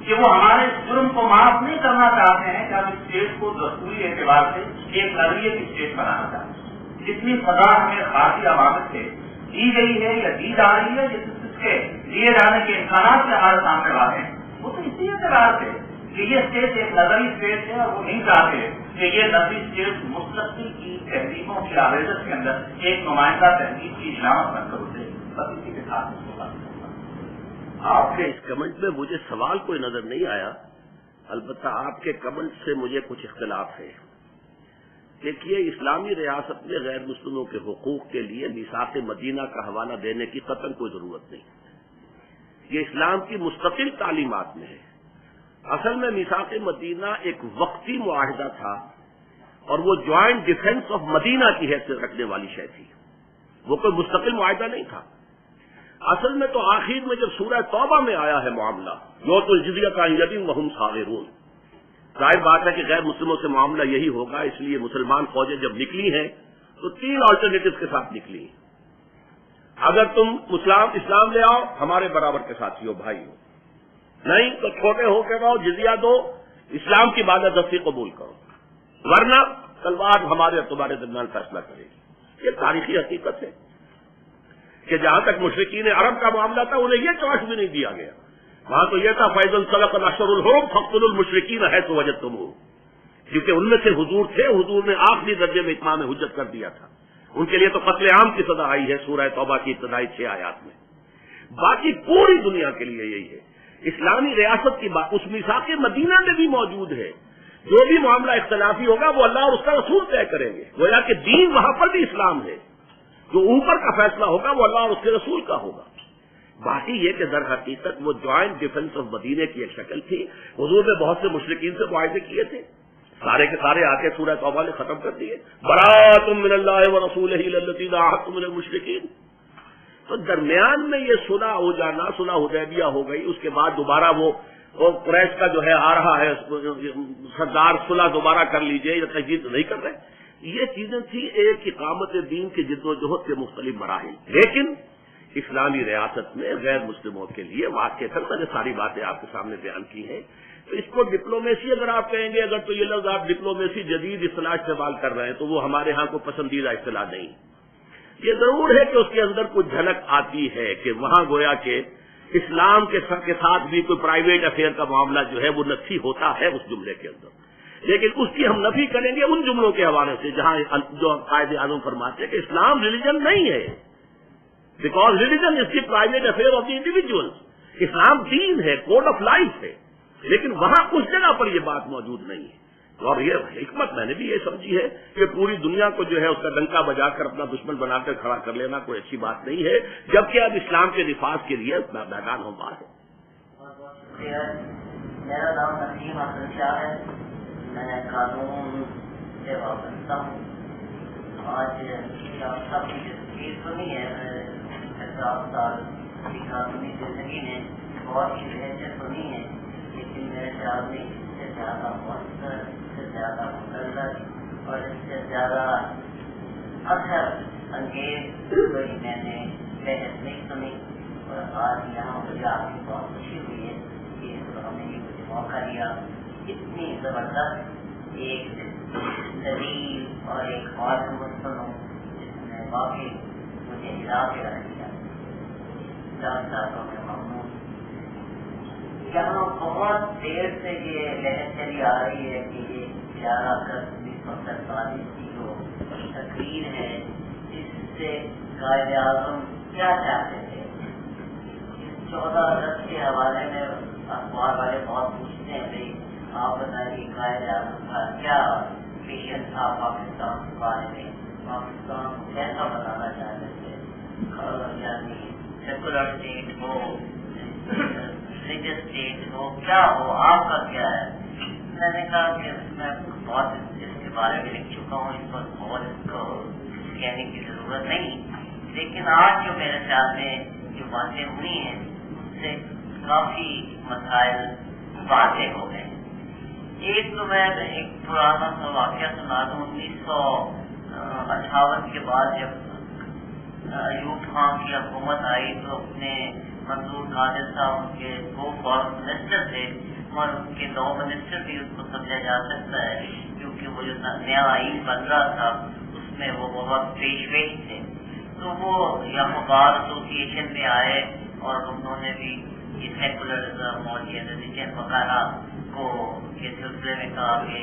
کہ وہ ہمارے جرم کو معاف نہیں کرنا چاہتے ہیں کہ ہم اس اسٹیٹ کو دستوری اعتبار سے ایک نظریے کی اسٹیٹ بنانا چاہتے ہیں. جتنی سزا ہمیں خاصی عوامت سے دی گئی ہے یا دی جا رہی ہے, جس کے دیے جانے کے امکانات سے ہمارے سامنے آتے ہیں, وہ تو اسی اعتبار سے کہ یہ اسٹیٹ ایک نظری اسٹیٹ ہے اور وہ نہیں چاہتے کہ یہ نظری اسٹیٹ مستقبل کی تحریکوں کی آویزت کے اندر ایک نمائندہ تحریک کی علامت بن کر اٹھے. بس اسی کے ساتھ آپ کے اس کمنٹ میں مجھے سوال کوئی نظر نہیں آیا, البتہ آپ کے کمنٹ سے مجھے کچھ اختلاف ہے. دیکھیے, اسلامی ریاست میں غیر مسلموں کے حقوق کے لیے میثاق مدینہ کا حوالہ دینے کی قطعاً کوئی ضرورت نہیں. یہ اسلام کی مستقل تعلیمات میں ہے. اصل میں میثاق مدینہ ایک وقتی معاہدہ تھا اور وہ جوائنٹ ڈیفنس آف مدینہ کی حیثیت رکھنے والی شے تھی, وہ کوئی مستقل معاہدہ نہیں تھا. اصل میں تو آخر میں جب سورہ توبہ میں آیا ہے معاملہ یوت الجزیہ کا یدین وہم صاغرون, ظاہر بات ہے کہ غیر مسلموں سے معاملہ یہی ہوگا. اس لیے مسلمان فوجیں جب نکلی ہیں تو 3 آلٹرنیٹو کے ساتھ نکلی ہیں. اگر تم اسلام لے آؤ ہمارے برابر کے ساتھی ہو, بھائی ہو, نہیں تو چھوٹے ہو کے رہو, جزیہ دو, اسلام کی بالادستی قبول کرو, ورنہ تلوار ہمارے اور تمہارے درمیان فیصلہ کرے گی. یہ تاریخی حقیقت ہے کہ جہاں تک مشرکین عرب کا معاملہ تھا انہیں یہ چوائس بھی نہیں دیا گیا. وہاں تو یہ تھا فیض الصلق الاشر الحرم فاقتلوا المشرکین حیث وجدتموہ, کیونکہ ان میں سے حضور تھے, حضور نے آخری درجے میں اتمام حجت کر دیا تھا. ان کے لیے تو قتل عام کی سزا آئی ہے سورہ توبہ کی ابتدائی 6 آیات میں. باقی پوری دنیا کے لیے یہی ہے. اسلامی ریاست کی بات اس میثاق مدینہ میں بھی موجود ہے. جو بھی معاملہ اختلافی ہوگا وہ اللہ اور اس کا رسول طے کریں گے. گویا کہ دین وہاں پر بھی اسلام ہے. جو اوپر کا فیصلہ ہوگا وہ اللہ اور اس کے رسول کا ہوگا. باقی یہ کہ در حقیقت وہ جوائنٹ ڈیفنس آف مدینے کی ایک شکل تھی. حضور نے بہت سے مشرکین سے معاہدے کیے تھے, سارے کے سارے آ کے سورہ توبہ نے ختم کر دیے. براءۃ من اللہ ورسولہ الی الذین عاہدتم من المشرکین. تو درمیان میں یہ صلح ہو جانا, صلح حدیبیہ ہو گئی, اس کے بعد دوبارہ وہ قریش کا جو ہے آ رہا ہے سردار صلح دوبارہ کر لیجئے, یا تجدید نہیں کر رہے. یہ چیزیں تھی ایک اقامت دین کی جد و جہد کے مختلف مراحل. لیکن اسلامی ریاست میں غیر مسلموں کے لیے واقعتاً میں نے ساری باتیں آپ کے سامنے بیان کی ہیں تو اس کو ڈپلومیسی اگر آپ کہیں گے، اگر تو یہ لفظ آپ ڈپلومیسی جدید اصطلاح استعمال کر رہے ہیں تو وہ ہمارے ہاں کو پسندیدہ اصطلاح نہیں. یہ ضرور ہے کہ اس کے اندر کچھ جھلک آتی ہے کہ وہاں گویا کہ اسلام کے ساتھ بھی کوئی پرائیویٹ افیئر کا معاملہ جو ہے وہ نفی ہوتا ہے اس جملے کے اندر. لیکن اس کی ہم نفی کریں گے ان جملوں کے حوالے سے جہاں جو قائد اعظم فرماتے ہیں کہ اسلام ریلیجن نہیں ہے، because religion is the private affair of the individual. اسلام دین ہے، کوڈ آف لائف ہے، لیکن وہاں اس جگہ پر یہ بات موجود نہیں ہے. اور یہ حکمت میں نے بھی یہ سمجھی ہے کہ پوری دنیا کو جو ہے اس کا ڈنکا بجا کر اپنا دشمن بنا کر کھڑا کر لینا کوئی اچھی بات نہیں ہے، جبکہ اب اسلام کے نفاذ کے لیے میدان ہموار ہے. میرا نام نسیم حسن شاہ ہے، میں قانون سے وابستہ ہوں. آج سب کی تصویر سنی ہے، میں 50 سال کی قانونی زندگی میں بہت سی بحثیں سنی ہیں، لیکن میرے خیال میں اس سے زیادہ مؤثر، اس سے زیادہ مسلط اور اس سے زیادہ اثر انگیز کوئی میں نے بحث نہیں سنی. اور آج یہاں مجھے آپ کی بہت خوشی ہوئی ہے کہ ہمیں یہ مجھے موقع دیا. اتنی زبردست ایک دلیل اور ایک معلوم سنوں جس نے واقعی مجھے ہلا کے رکھ دیا. میں ممنون. یہاں بہت دیر سے یہ بحث چلی آ رہی ہے کہ یہ 11 اگست 1947 کی جو تقریر ہے اس سے قائد اعظم کیا چاہتے تھے. 14 اگست کے حوالے میں اخبار والے بہت پوچھتے ہیں بھائی آپ بتائیے قائد اعظم کا کیا ویژن تھا پاکستان کے بارے میں، پاکستان کو کیسا بتانا چاہتے تھے، یعنی سیکولر اسٹیٹ ہو، ریلیجس اسٹیٹ ہو، کیا ہو، آپ کا کیا ہے. میں نے کہا کہ میں بہت اس کے بارے میں لکھ چکا ہوں، اس پر بہت اس کو کہنے کی ضرورت نہیں. لیکن آج جو میرے خیال میں جو باتیں ہوئی ہیں اس سے کافی مسائل واضح ہو گئے. ایک تو میں ایک پرانا سا واقعہ سنا دوں. 1958 کے بعد جب ایوب خان کی حکومت آئی تو اپنے منظور قادر صاحب کے 2 فارن منسٹر تھے اور ان کے 2 منسٹر بھی اس کو سمجھا جا سکتا ہے کیونکہ وہ جو نیا آئین بن رہا تھا اس میں وہ بہت پیشوئی تھے. تو وہ یہاں بار ایسوسیشن میں آئے اور انہوں نے بھی یہ سیکولرزم اور یہ ریلیجن وغیرہ کو کے سلسلے میں کہا کہ اس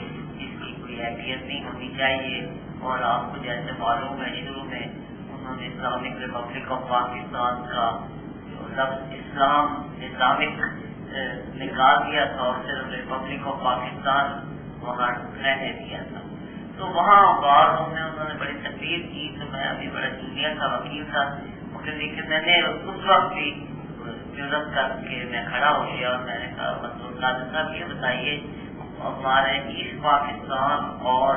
کی کوئی اہمیت نہیں ہونی چاہیے. اور آپ کو جیسے معلوم ہے شروع میں انہوں نے اسلامک ریپبلک آف پاکستان کا جو لفظ اسلامک نکال دیا تھا اور صرف ریپبلک آف پاکستان وہاں رہنے دیا تھا. تو وہاں بار انہوں نے بڑی تقریر کی. تو میں ابھی بڑا جونیئر کا وکیل تھا لیکن میں نے اس وقت بھی جرأت کر کے میں کھڑا ہو گیا اور میں نے کہا منظور قادر صاحب یہ بتائیے ہمارے ایسٹ پاکستان اور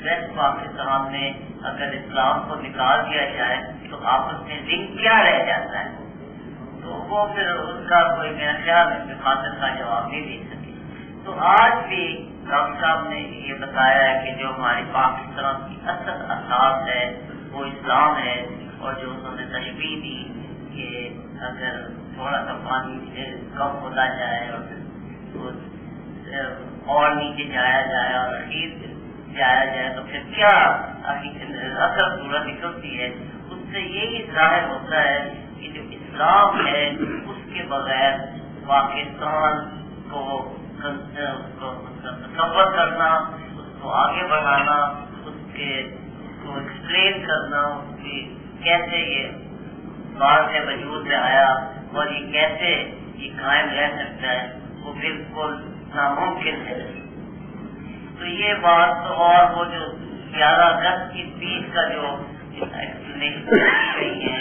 ویسٹ پاکستان میں اگر اسلام کو نکال دیا جائے تو آپس میں لنک کیا رہ جاتا ہے. تو وہ پھر اس کا کوئی میرا خیال ہے کہ قادر کا جواب نہیں دے سکے. تو آج بھی ڈاکٹر صاحب نے یہ بتایا ہے کہ جو ہماری پاکستان کی اصل اساس ہے وہ اسلام ہے. اور جو انہوں نے تشبیہ دی کہ اگر تھوڑا سا پانی کم ہوتا جائے اور نیچے جایا جائے اور اخیر جایا جائے تو پھر کیا اصل صورت نکلتی ہے. اس سے یہی ظاہر ہوتا ہے کہ جو اسلام ہے اس کے بغیر پاکستان کو تصور کرنا، اس کو آگے بڑھانا، اس کو ایکسپلین کرنا، اس کی کیسے یہ بار سے وجود میں آیا اور یہ کیسے یہ قائم رہ سکتا ہے وہ بالکل ناممکن ہے. تو یہ بات تو اور وہ جو 11 اگست کی 20 کا جو ایکسپلینیشن کی گئی